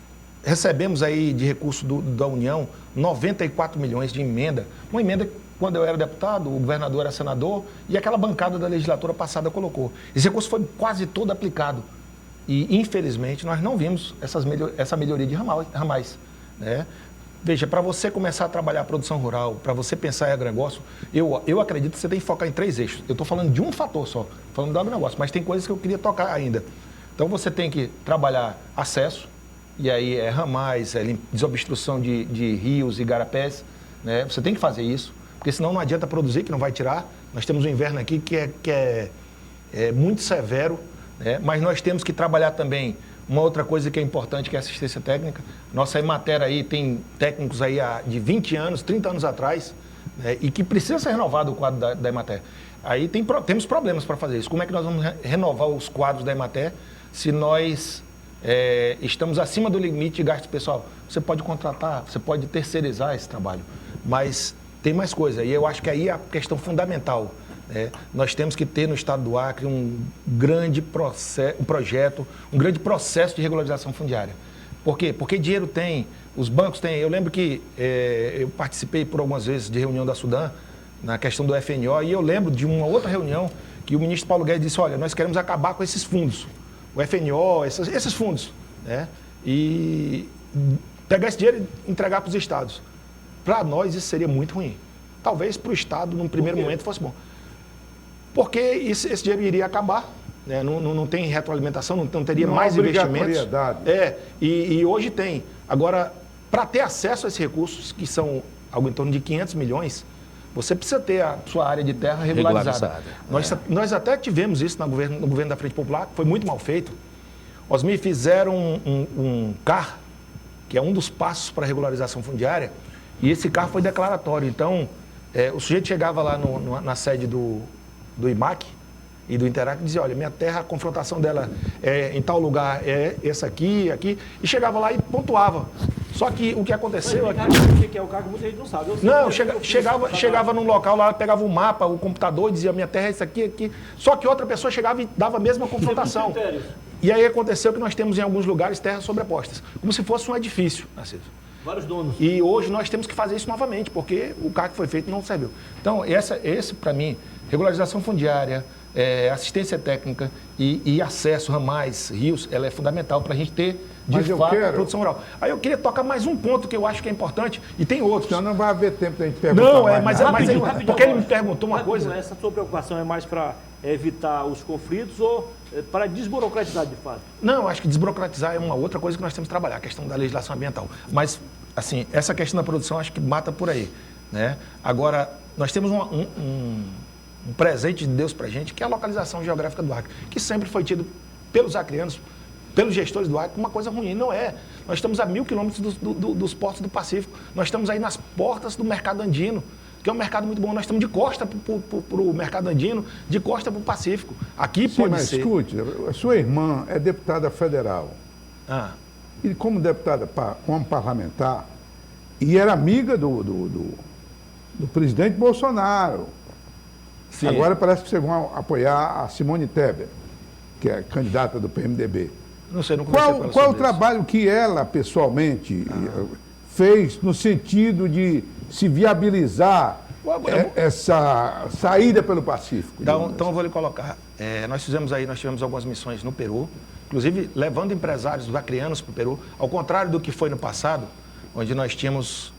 recebemos aí de recurso da União 94 milhões de emenda. Uma emenda que, quando eu era deputado, o governador era senador e aquela bancada da legislatura passada colocou. Esse recurso foi quase todo aplicado. E, infelizmente, nós não vimos essa melhoria de ramais. Né? Veja, para você começar a trabalhar a produção rural, para você pensar em agronegócio, eu acredito que você tem que focar em 3 eixos. Eu estou falando de um fator só, falando do agronegócio, mas tem coisas que eu queria tocar ainda. Então, você tem que trabalhar acesso, e aí ramais, desobstrução de rios e igarapés. Né? Você tem que fazer isso, porque senão não adianta produzir, que não vai tirar. Nós temos um inverno aqui que é muito severo, né? Mas nós temos que trabalhar também uma outra coisa que é importante, que é a assistência técnica. Nossa Emater aí tem técnicos aí de 20 anos, 30 anos atrás, né? E que precisa ser renovado o quadro da Emater. Aí temos problemas para fazer isso. Como é que nós vamos renovar os quadros da Emater se nós estamos acima do limite de gasto pessoal? Você pode contratar, você pode terceirizar esse trabalho, mas tem mais coisa. E eu acho que aí é a questão fundamental. Nós temos que ter no estado do Acre um grande projeto, um grande processo de regularização fundiária. Por quê? Porque dinheiro tem, os bancos têm. Eu lembro que eu participei por algumas vezes de reunião da Sudam, na questão do FNO, e eu lembro de uma outra reunião que o ministro Paulo Guedes disse, olha, nós queremos acabar com esses fundos, o FNO, esses fundos, né? E pegar esse dinheiro e entregar para os estados. Para nós isso seria muito ruim. Talvez para o estado, num primeiro momento, fosse bom. Porque esse dinheiro iria acabar, né? Não tem retroalimentação, não teria mais investimentos. E hoje tem. Agora, para ter acesso a esses recursos, que são algo em torno de 500 milhões, você precisa ter a sua área de terra regularizada. Nós até tivemos isso no governo da Frente Popular, que foi muito mal feito. Os MI fizeram um CAR, que é um dos passos para a regularização fundiária, e esse CAR foi declaratório. Então, o sujeito chegava lá na sede do IMAC e do Interac e dizia, olha, minha terra, a confrontação dela em tal lugar é essa aqui, e chegava lá e pontuava. Só que o que aconteceu... O que é o cargo, muita gente não sabe. Chegava num local lá, pegava o mapa, o computador, e dizia, minha terra é isso aqui, aqui. Só que outra pessoa chegava e dava a mesma confrontação. E aí aconteceu que nós temos em alguns lugares terras sobrepostas, como se fosse um edifício, Narciso. Vários donos. E hoje nós temos que fazer isso novamente, porque o cargo que foi feito não serviu. Então, esse para mim, regularização fundiária, assistência técnica e acesso, ramais, rios, ela é fundamental para a gente ter, de fato, a produção rural. Aí eu queria tocar mais um ponto que eu acho que é importante, e tem outros. Então não vai haver tempo da gente perguntar. Não, mais nada. porque ele me perguntou uma coisa. Essa sua preocupação é mais para evitar os conflitos ou para desburocratizar de fato? Não, acho que desburocratizar é uma outra coisa que nós temos que trabalhar, a questão da legislação ambiental. Mas, assim, essa questão da produção acho que mata por aí, né? Agora, nós temos um presente de Deus para a gente, que é a localização geográfica do Acre, que sempre foi tido pelos acreanos, pelos gestores do Acre, uma coisa ruim. Não é. Nós estamos a 1.000 quilômetros dos portos do Pacífico. Nós estamos aí nas portas do mercado andino, que é um mercado muito bom. Nós estamos de costa para o mercado andino, de costa para o Pacífico. Aqui Sim, pode mas ser... escute, a sua irmã é deputada federal. Ah, E como deputada, como parlamentar, e era amiga do presidente Bolsonaro. sim. Agora parece que vocês vão apoiar a Simone Tebet, que é candidata do PMDB. Não sei, não conversei com ela Qual o sobre isso. trabalho que ela, pessoalmente, fez no sentido de se viabilizar essa saída pelo Pacífico? Então eu vou lhe colocar. Nós tivemos algumas missões no Peru, inclusive levando empresários acreanos para o Peru, ao contrário do que foi no passado, onde nós tínhamos...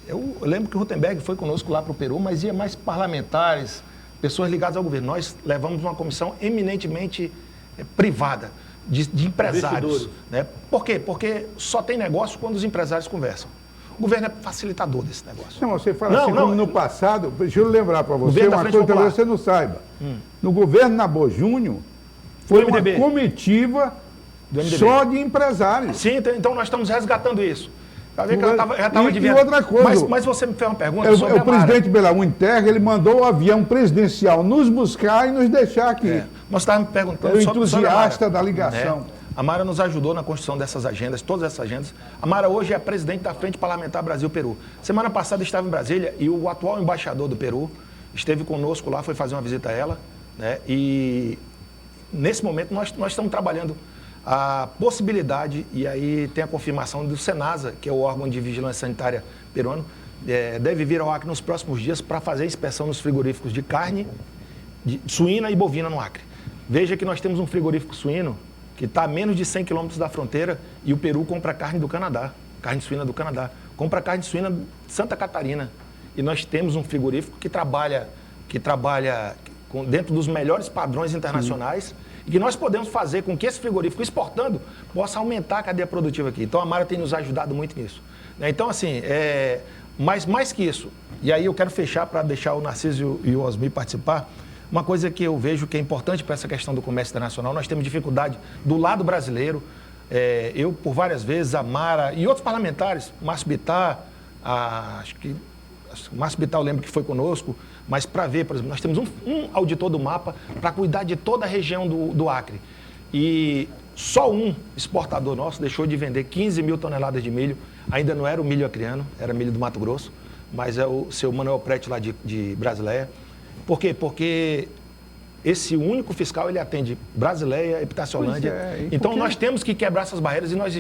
eu lembro que o Rutenberg foi conosco lá para o Peru, mas ia mais parlamentares, pessoas ligadas ao governo. Nós levamos uma comissão eminentemente privada, de empresários. Né? Por quê? Porque só tem negócio quando os empresários conversam. O governo é facilitador desse negócio. Não, você fala como no passado, deixa eu lembrar para você Governo da uma Frente coisa que Popular. talvez você não saiba. No governo Nabor Júnior, foi Do uma MDB. comitiva Do MDB. só de empresários. Sim, então nós estamos resgatando isso. Já vi que E- ela estava e outra coisa, mas você me fez uma pergunta sobre O a Mara. presidente Belaúnde Terra, ele mandou o avião presidencial nos buscar e nos deixar aqui. Nós estávamos me perguntando É o sobre a entusiasta Mara, da ligação. né? A Mara nos ajudou na construção dessas agendas, todas essas agendas. A Mara hoje é a presidente da Frente Parlamentar Brasil-Peru. Semana passada estava em Brasília e o atual embaixador do Peru esteve conosco lá, foi fazer uma visita a ela, né? E nesse momento nós estamos trabalhando a possibilidade, e aí tem a confirmação do Senasa, que é o órgão de vigilância sanitária peruano, deve vir ao Acre nos próximos dias para fazer a inspeção nos frigoríficos de carne, de suína e bovina no Acre. Veja que nós temos um frigorífico suíno que está a menos de 100 quilômetros da fronteira e o Peru compra carne do Canadá, carne suína do Canadá, compra carne suína de Santa Catarina. E nós temos um frigorífico que trabalha dentro dos melhores padrões internacionais e que nós podemos fazer com que esse frigorífico exportando possa aumentar a cadeia produtiva aqui. Então a Mara tem nos ajudado muito nisso. Né? Então assim, mas mais que isso, e aí eu quero fechar para deixar o Narciso e o Osmir participar. Uma coisa que eu vejo que é importante para essa questão do comércio internacional, nós temos dificuldade do lado brasileiro. Eu, por várias vezes, a Mara e outros parlamentares, Márcio Bittar, Márcio Bittar eu lembro que foi conosco, mas para ver, por exemplo, nós temos um auditor do mapa para cuidar de toda a região do Acre. E só um exportador nosso deixou de vender 15 mil toneladas de milho, ainda não era o milho acreano, era milho do Mato Grosso, mas é o seu Manuel Prete lá de Brasileia. Por quê? Porque esse único fiscal, ele atende Brasileia, Epitaciolândia. Então, nós temos que quebrar essas barreiras e nós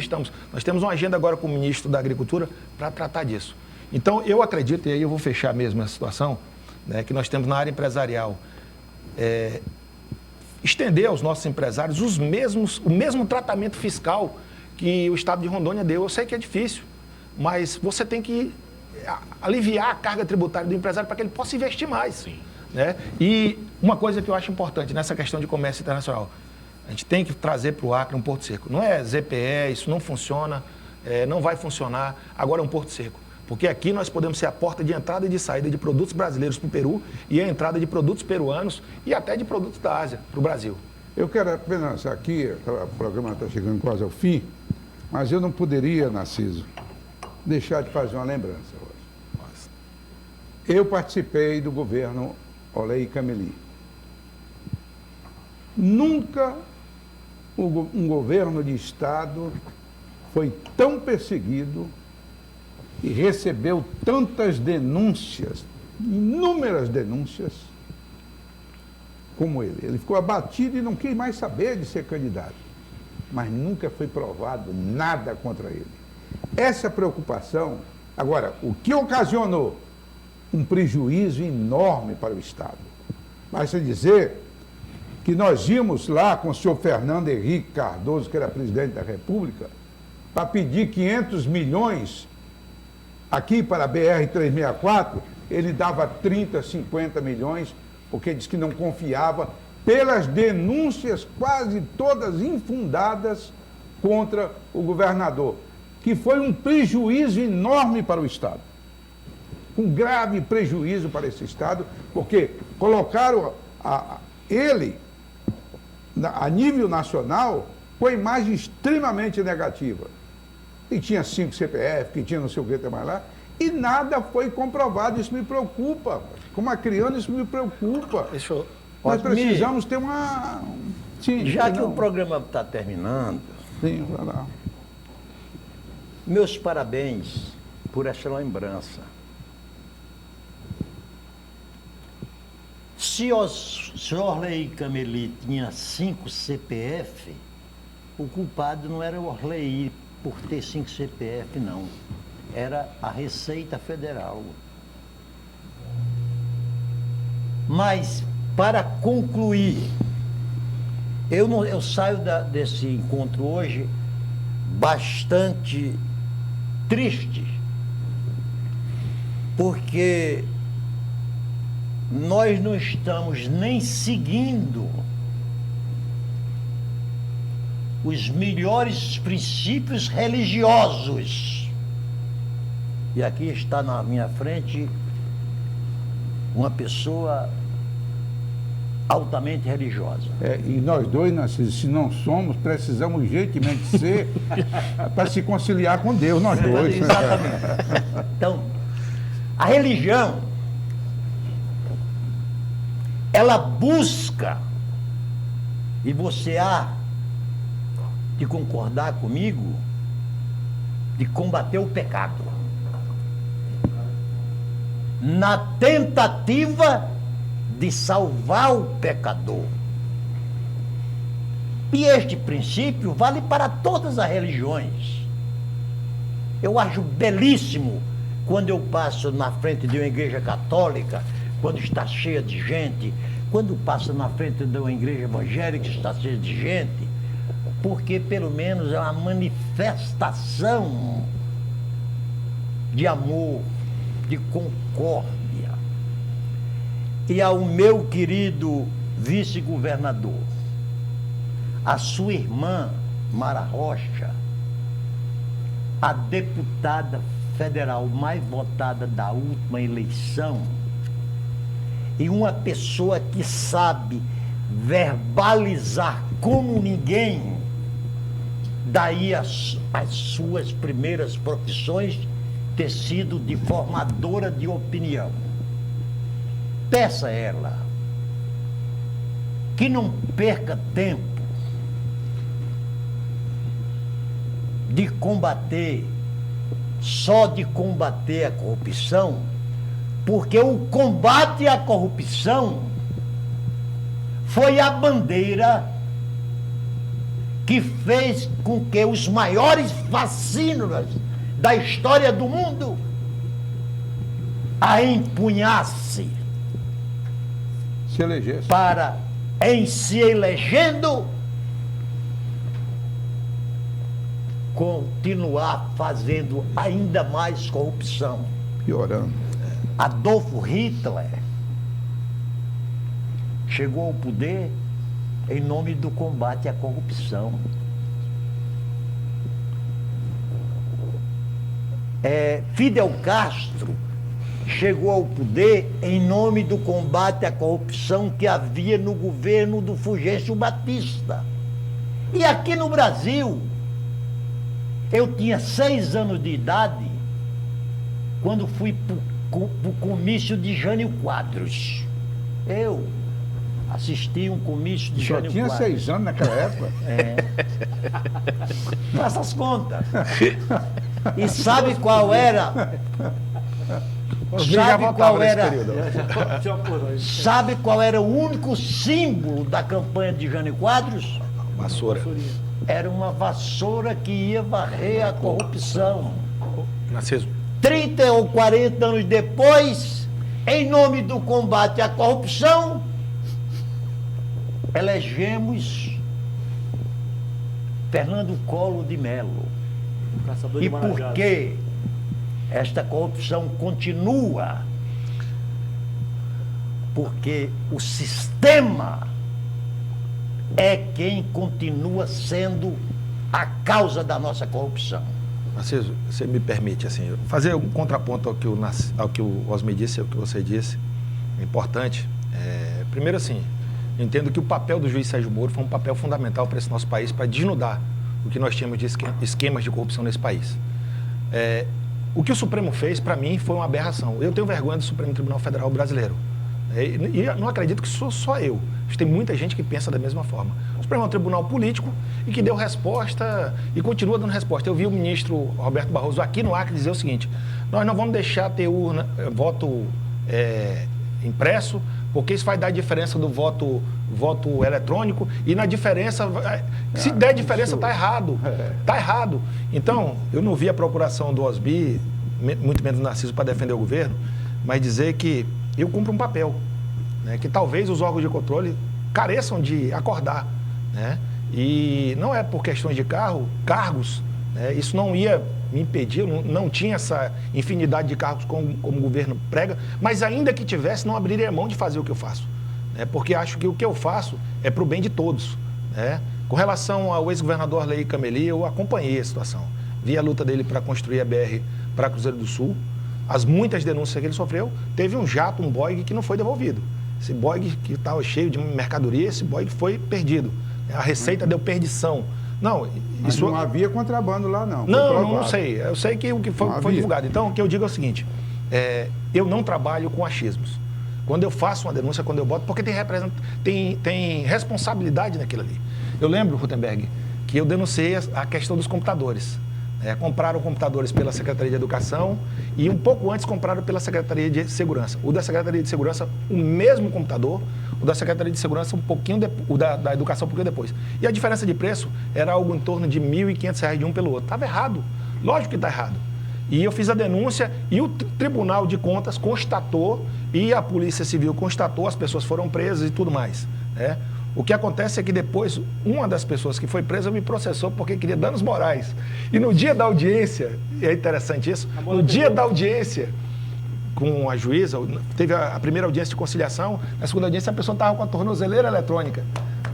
temos uma agenda agora com o ministro da Agricultura para tratar disso. Então, eu acredito, e aí eu vou fechar mesmo essa situação, né, que nós temos na área empresarial, estender aos nossos empresários o mesmo tratamento fiscal que o Estado de Rondônia deu. Eu sei que é difícil, mas você tem que aliviar a carga tributária do empresário para que ele possa investir mais. Sim. Né? E uma coisa que eu acho importante nessa questão de comércio internacional, a gente tem que trazer para o Acre um porto seco. Não é ZPE, isso não funciona, não vai funcionar, agora é um porto seco. Porque aqui nós podemos ser a porta de entrada e de saída de produtos brasileiros para o Peru e a entrada de produtos peruanos e até de produtos da Ásia para o Brasil. Eu quero apenas aqui, o programa está chegando quase ao fim, mas eu não poderia, Narciso, deixar de fazer uma lembrança hoje. Eu participei do governo Olei Cameli. Nunca um governo de Estado foi tão perseguido e recebeu tantas denúncias, inúmeras denúncias, como ele. Ele ficou abatido e não quis mais saber de ser candidato. Mas nunca foi provado nada contra ele. Essa preocupação, agora, o que ocasionou um prejuízo enorme para o Estado? Basta dizer que nós íamos lá com o senhor Fernando Henrique Cardoso, que era presidente da República, para pedir 500 milhões aqui para a BR-364, ele dava 30, 50 milhões, porque disse que não confiava, pelas denúncias quase todas infundadas contra o governador, que foi um prejuízo enorme para o Estado. Um grave prejuízo para esse Estado, porque colocaram ele, a nível nacional, com a imagem extremamente negativa. E tinha 5 CPF, que tinha não sei o que mais lá, e nada foi comprovado. Isso me preocupa. Como acriano, isso me preocupa. Nós precisamos ter uma... Sim, já que o programa está terminando, sim, vai lá. Meus parabéns por essa lembrança. Se o senhor Orley Cameli tinha 5 CPF, o culpado não era o Orley por ter 5 CPF, não. Era a Receita Federal. Mas, para concluir, eu saio desse encontro hoje bastante triste, porque nós não estamos nem seguindo os melhores princípios religiosos. E aqui está na minha frente uma pessoa altamente religiosa. E nós dois, se não somos, precisamos urgentemente ser para se conciliar com Deus, nós dois. Exatamente. Então, a religião, ela busca, e você há de concordar comigo, de combater o pecado. Na tentativa de salvar o pecador. E este princípio vale para todas as religiões. Eu acho belíssimo quando eu passo na frente de uma igreja católica, quando está cheia de gente, quando passo na frente de uma igreja evangélica, está cheia de gente, porque pelo menos é uma manifestação de amor, de concórdia. E ao meu querido vice-governador, a sua irmã, Mara Rocha, a deputada federal mais votada da última eleição, e uma pessoa que sabe verbalizar como ninguém, daí as suas primeiras profissões ter sido de formadora de opinião. Peça a ela que não perca tempo de combater, só de combater a corrupção, porque o combate à corrupção foi a bandeira que fez com que os maiores fascínoras da história do mundo a empunhasse Se elegesse. para, em se elegendo, continuar fazendo ainda mais corrupção. Piorando. Adolfo Hitler chegou ao poder em nome do combate à corrupção. Fidel Castro chegou ao poder em nome do combate à corrupção que havia no governo do Fulgêncio Batista. E aqui no Brasil, eu tinha 6 anos de idade quando fui para o comício de Jânio Quadros. Eu assisti um comício de Jânio Quadros. Só tinha 6 anos naquela época? Faça as contas. E sabe qual era? Sabe qual era o único símbolo da campanha de Jânio Quadros? Vassoura. era uma vassoura que ia varrer a corrupção. Narciso, 30 ou 40 anos depois, em nome do combate à corrupção, elegemos Fernando Collor de Mello. Caçador de E por Marajás. que esta corrupção continua? Porque o sistema é quem continua sendo a causa da nossa corrupção. Narciso, você me permite assim, fazer um contraponto ao que o Osmi disse, ao que você disse, é importante. Primeiro assim, eu entendo que o papel do juiz Sérgio Moro foi um papel fundamental para esse nosso país, para desnudar o que nós tínhamos de esquemas de corrupção nesse país. O que o Supremo fez, para mim, foi uma aberração. Eu tenho vergonha do Supremo Tribunal Federal brasileiro. E eu não acredito que sou só eu. Tem muita gente que pensa da mesma forma. O Supremo é um tribunal político e que deu resposta e continua dando resposta. Eu vi o ministro Roberto Barroso aqui no Acre dizer o seguinte: nós não vamos deixar ter voto impresso, porque isso vai dar diferença do voto eletrônico, e na diferença, se der diferença, está errado. Está errado. Então, eu não vi a procuração do Osmi, muito menos do Narciso, para defender o governo, mas dizer que eu cumpro um papel, né, que talvez os órgãos de controle careçam de acordar, né, e não é por questões de cargos, né, isso não ia me impedir, não tinha essa infinidade de cargos como o governo prega, mas ainda que tivesse, não abriria mão de fazer o que eu faço, né, porque acho que o que eu faço é para o bem de todos, né. Com relação ao ex-governador Arley Cameli, eu acompanhei a situação, vi a luta dele para construir a BR para Cruzeiro do Sul, as muitas denúncias que ele sofreu, teve um jato, um Boeing que não foi devolvido. Esse Boeing que estava cheio de mercadoria, esse Boeing foi perdido. A Receita deu perdição. Não, Mas isso não havia contrabando lá, não. Não sei. Eu sei que o que foi divulgado. Então, o que eu digo é o seguinte, eu não trabalho com achismos. Quando eu faço uma denúncia, quando eu boto, porque tem responsabilidade naquilo ali. Eu lembro, Rutenberg, que eu denunciei a questão dos computadores. Compraram computadores pela Secretaria de Educação e um pouco antes compraram pela Secretaria de Segurança. O da Secretaria de Segurança, o mesmo computador, o da Secretaria de Segurança o da Educação um pouquinho depois. E a diferença de preço era algo em torno de R$ 1.500 de um pelo outro. Estava errado. Lógico que está errado. E eu fiz a denúncia e o Tribunal de Contas constatou e a Polícia Civil constatou, as pessoas foram presas e tudo mais, né? O que acontece é que depois, uma das pessoas que foi presa me processou porque queria danos morais. E no dia da audiência, e é interessante isso, no dia da audiência com a juíza, teve a primeira audiência de conciliação, na segunda audiência a pessoa estava com a tornozeleira eletrônica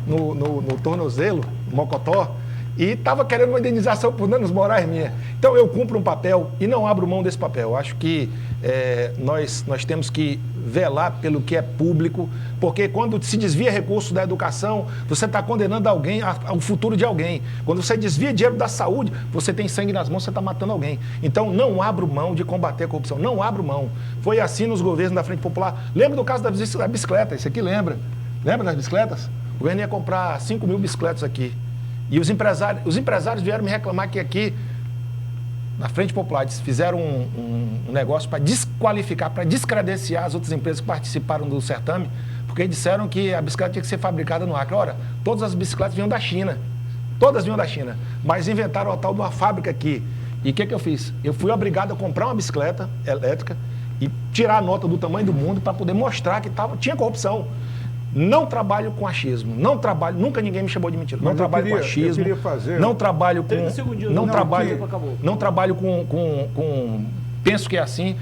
no tornozelo, no mocotó, e estava querendo uma indenização por danos morais minha. Então eu cumpro um papel e não abro mão desse papel. Eu acho que nós temos que velar pelo que é público, porque quando se desvia recurso da educação, você está condenando alguém ao futuro de alguém. Quando você desvia dinheiro da saúde, você tem sangue nas mãos, você está matando alguém. Então não abro mão de combater a corrupção, não abro mão. Foi assim nos governos da Frente Popular. Lembra do caso da bicicleta, isso aqui lembra? Lembra das bicicletas? O governo ia comprar 5.000 bicicletas aqui. E os empresários vieram me reclamar que aqui, na Frente Popular, eles fizeram um negócio para desqualificar, para descredenciar as outras empresas que participaram do certame, porque disseram que a bicicleta tinha que ser fabricada no Acre. Ora, todas as bicicletas vinham da China, todas vinham da China, mas inventaram a tal de uma fábrica aqui. E o que eu fiz? Eu fui obrigado a comprar uma bicicleta elétrica e tirar a nota do tamanho do mundo para poder mostrar que tinha corrupção. Não trabalho com achismo, nunca ninguém me chamou de mentira. Não trabalho com achismo, não trabalho com, não trabalho com, penso que é assim.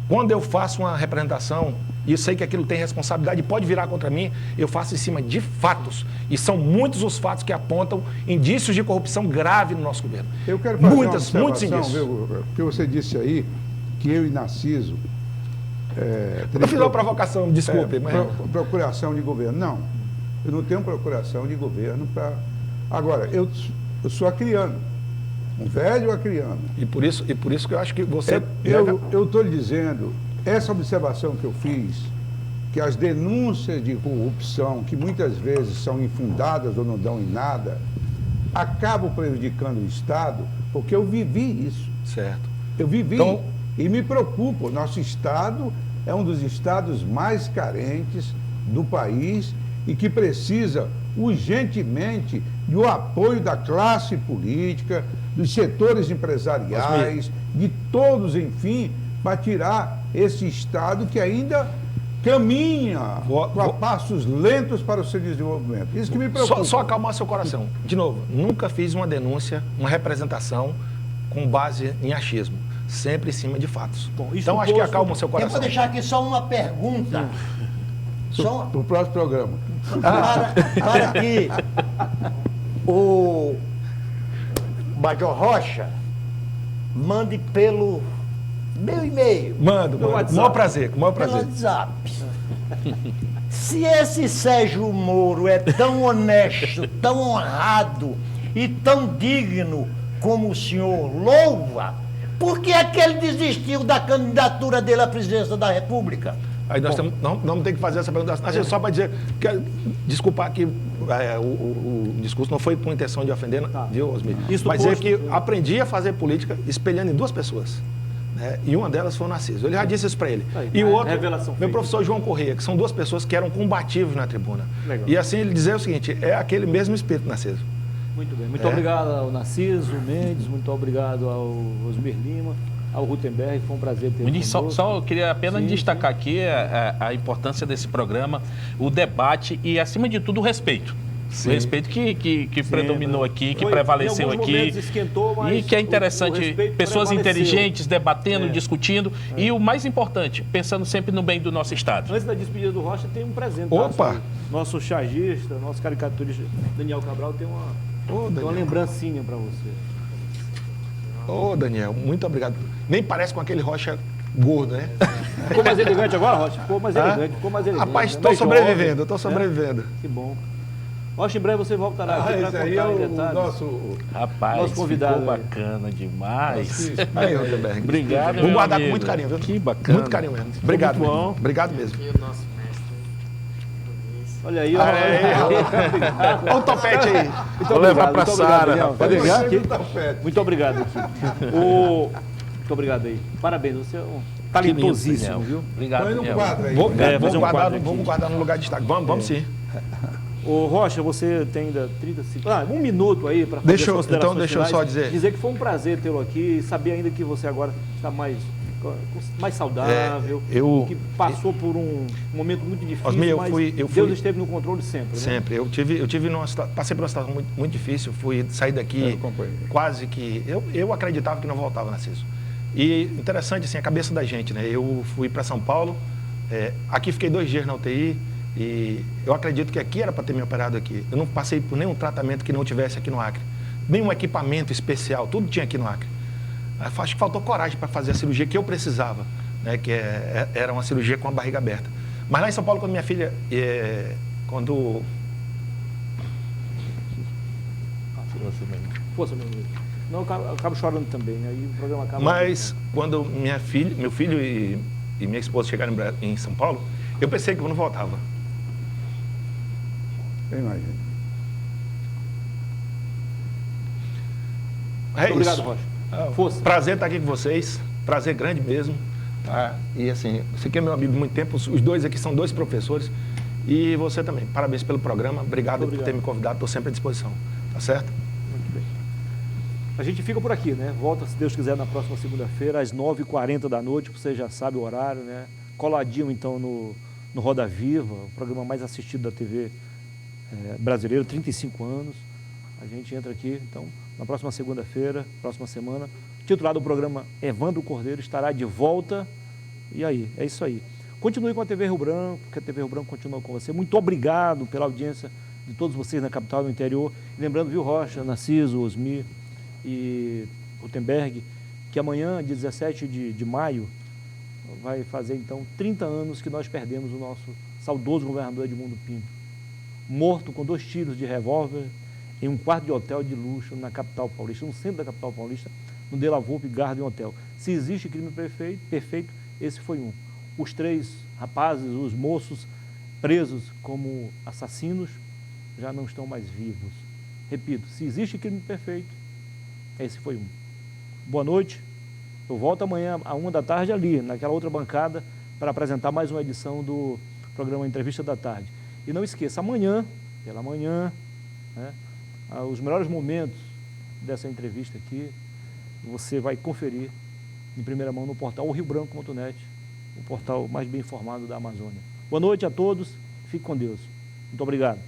Quando eu faço uma representação e eu sei que aquilo tem responsabilidade e pode virar contra mim, eu faço em cima de fatos. E são muitos os fatos que apontam indícios de corrupção grave no nosso governo. Eu quero fazer muitos indícios. Porque você disse aí que eu e Narciso... eu fiz uma provocação, desculpe. Mas... Procuração de governo. Não, eu não tenho procuração de governo para... Agora, eu sou acriano, um velho acriano. E por isso que eu acho que você... Eu estou lhe dizendo, essa observação que eu fiz, que as denúncias de corrupção, que muitas vezes são infundadas ou não dão em nada, acabam prejudicando o Estado, porque eu vivi isso. Certo. Eu vivi. Então, e me preocupa, o nosso Estado é um dos estados mais carentes do país e que precisa urgentemente do apoio da classe política, dos setores empresariais, de todos, enfim, para tirar esse Estado que ainda caminha a passos lentos para o seu desenvolvimento. Isso que me preocupa. Só acalmar seu coração. De novo, nunca fiz uma denúncia, uma representação com base em achismo. Sempre em cima de fatos. Bom, então acho que acalma o seu Eu coração. vou deixar aqui só uma pergunta. Só Para o próximo programa. para que o Major Rocha mande pelo meu e-mail, Mando. Com o maior prazer, com o maior pelo prazer. WhatsApp. Se esse Sérgio Moro é tão honesto, tão honrado e tão digno como o senhor louva, por que é que ele desistiu da candidatura dele à presidência da República? Aí nós vamos ter que fazer essa pergunta. Só para dizer, desculpar que o discurso não foi com intenção de ofender, viu, Osmir? Mas é que aprendi a fazer política espelhando em duas pessoas. Né? E uma delas foi o Narciso. Eu já disse isso para ele. E o outro, meu professor João Corrêa, que são duas pessoas que eram combativos na tribuna. Legal. E assim ele dizia o seguinte, é aquele mesmo espírito, Narciso. Muito bem. Muito obrigado ao Narciso Mendes, muito obrigado ao Osmir Lima, ao Rutenberg, foi um prazer ter Ministro, só eu queria apenas destacar aqui a importância desse programa, o debate e, acima de tudo, o respeito. Sim. O respeito que predominou aqui, que prevaleceu aqui. Esquentou, mas e que é interessante, pessoas inteligentes debatendo, discutindo. E o mais importante, pensando sempre no bem do nosso Estado. Antes da despedida do Rocha, tem um presente. Opa! Nosso chargista, nosso caricaturista Daniel Cabral tem uma lembrancinha para você. Ô, Daniel, muito obrigado. Nem parece com aquele Rocha gordo, né? Ficou mais elegante agora, Rocha? Ficou mais elegante, Rapaz, estou sobrevivendo, estou sobrevivendo. Que bom. Rocha, em breve você voltará aqui para contar em detalhes. Rapaz, nosso convidado ficou bacana demais. Aí, Rutenberg. Obrigado, Vou guardar amigo. com muito carinho, viu? Que bacana. Muito carinho mesmo. Obrigado, muito bom. Obrigado mesmo. E o nosso mestre Luiz. Olha aí, Olha o topete aí. Vou levar para a Sara. Pode ligar aqui? Muito obrigado aqui. Muito obrigado aí. Parabéns, você é um talentosíssimo, viu? Obrigado, Põe no Daniel. quadro aí. Vamos guardar no lugar de destaque. Vamos sim. Ô, Rocha, você tem ainda 30 segundos. Um minuto aí para fazer as considerações Então, deixa eu finais. só dizer. Dizer que foi um prazer tê-lo aqui e saber ainda que você agora está mais saudável, que passou por um momento muito difícil, Osmir, mas Deus esteve no controle sempre. Sempre. Né? Passei por uma situação muito difícil, saí daqui quase que... Eu acreditava que não voltava, Narciso. E interessante, assim, a cabeça da gente, né? Eu fui para São Paulo, aqui fiquei 2 dias na UTI, e eu acredito que aqui era para ter me operado aqui. Eu não passei por nenhum tratamento que não tivesse aqui no Acre. Nenhum equipamento especial, tudo tinha aqui no Acre. Acho que faltou coragem para fazer a cirurgia que eu precisava, né? Que era uma cirurgia com a barriga aberta. Mas lá em São Paulo, quando minha filha... Força, meu amigo. Não, eu acabo chorando também, aí o programa acaba... Mas quando meu filho e minha esposa chegaram em São Paulo, eu pensei que eu não voltava. Imagina. É Obrigado, isso. Rocha. Força. Prazer estar aqui com vocês, prazer grande mesmo. Tá? E assim, você que é meu amigo há muito tempo, os dois aqui são 2 professores. E você também, parabéns pelo programa, obrigado por ter me convidado, estou sempre à disposição. Tá certo? Muito bem. A gente fica por aqui, né? Volta, se Deus quiser, na próxima segunda-feira, às 9h40 da noite, você já sabe o horário, né? Coladinho, então, no Roda Viva, o programa mais assistido da TV brasileira, 35 anos. A gente entra aqui, então, na próxima segunda-feira, próxima semana. O titular do programa, Evandro Cordeiro, estará de volta. E aí, é isso aí. Continue com a TV Rio Branco, porque a TV Rio Branco continua com você. Muito obrigado pela audiência de todos vocês na capital e no interior. E lembrando, viu, Rocha, Narciso, Osmir e Rutenberg, que amanhã, dia 17 de maio, vai fazer, então, 30 anos que nós perdemos o nosso saudoso governador Edmundo Pinto, morto com 2 tiros de revólver em um quarto de hotel de luxo na capital paulista, no centro da capital paulista, no De La Volpe Garden Hotel. Se existe crime perfeito, esse foi um. Os 3 rapazes, os moços presos como assassinos, já não estão mais vivos. Repito, se existe crime perfeito, esse foi um. Boa noite. Eu volto amanhã, à 1 da tarde, ali, naquela outra bancada, para apresentar mais uma edição do programa Entrevista da Tarde. E não esqueça, amanhã, pela manhã, né, os melhores momentos dessa entrevista aqui, você vai conferir em primeira mão no portal riobranco.net, o portal mais bem informado da Amazônia. Boa noite a todos, fique com Deus. Muito obrigado.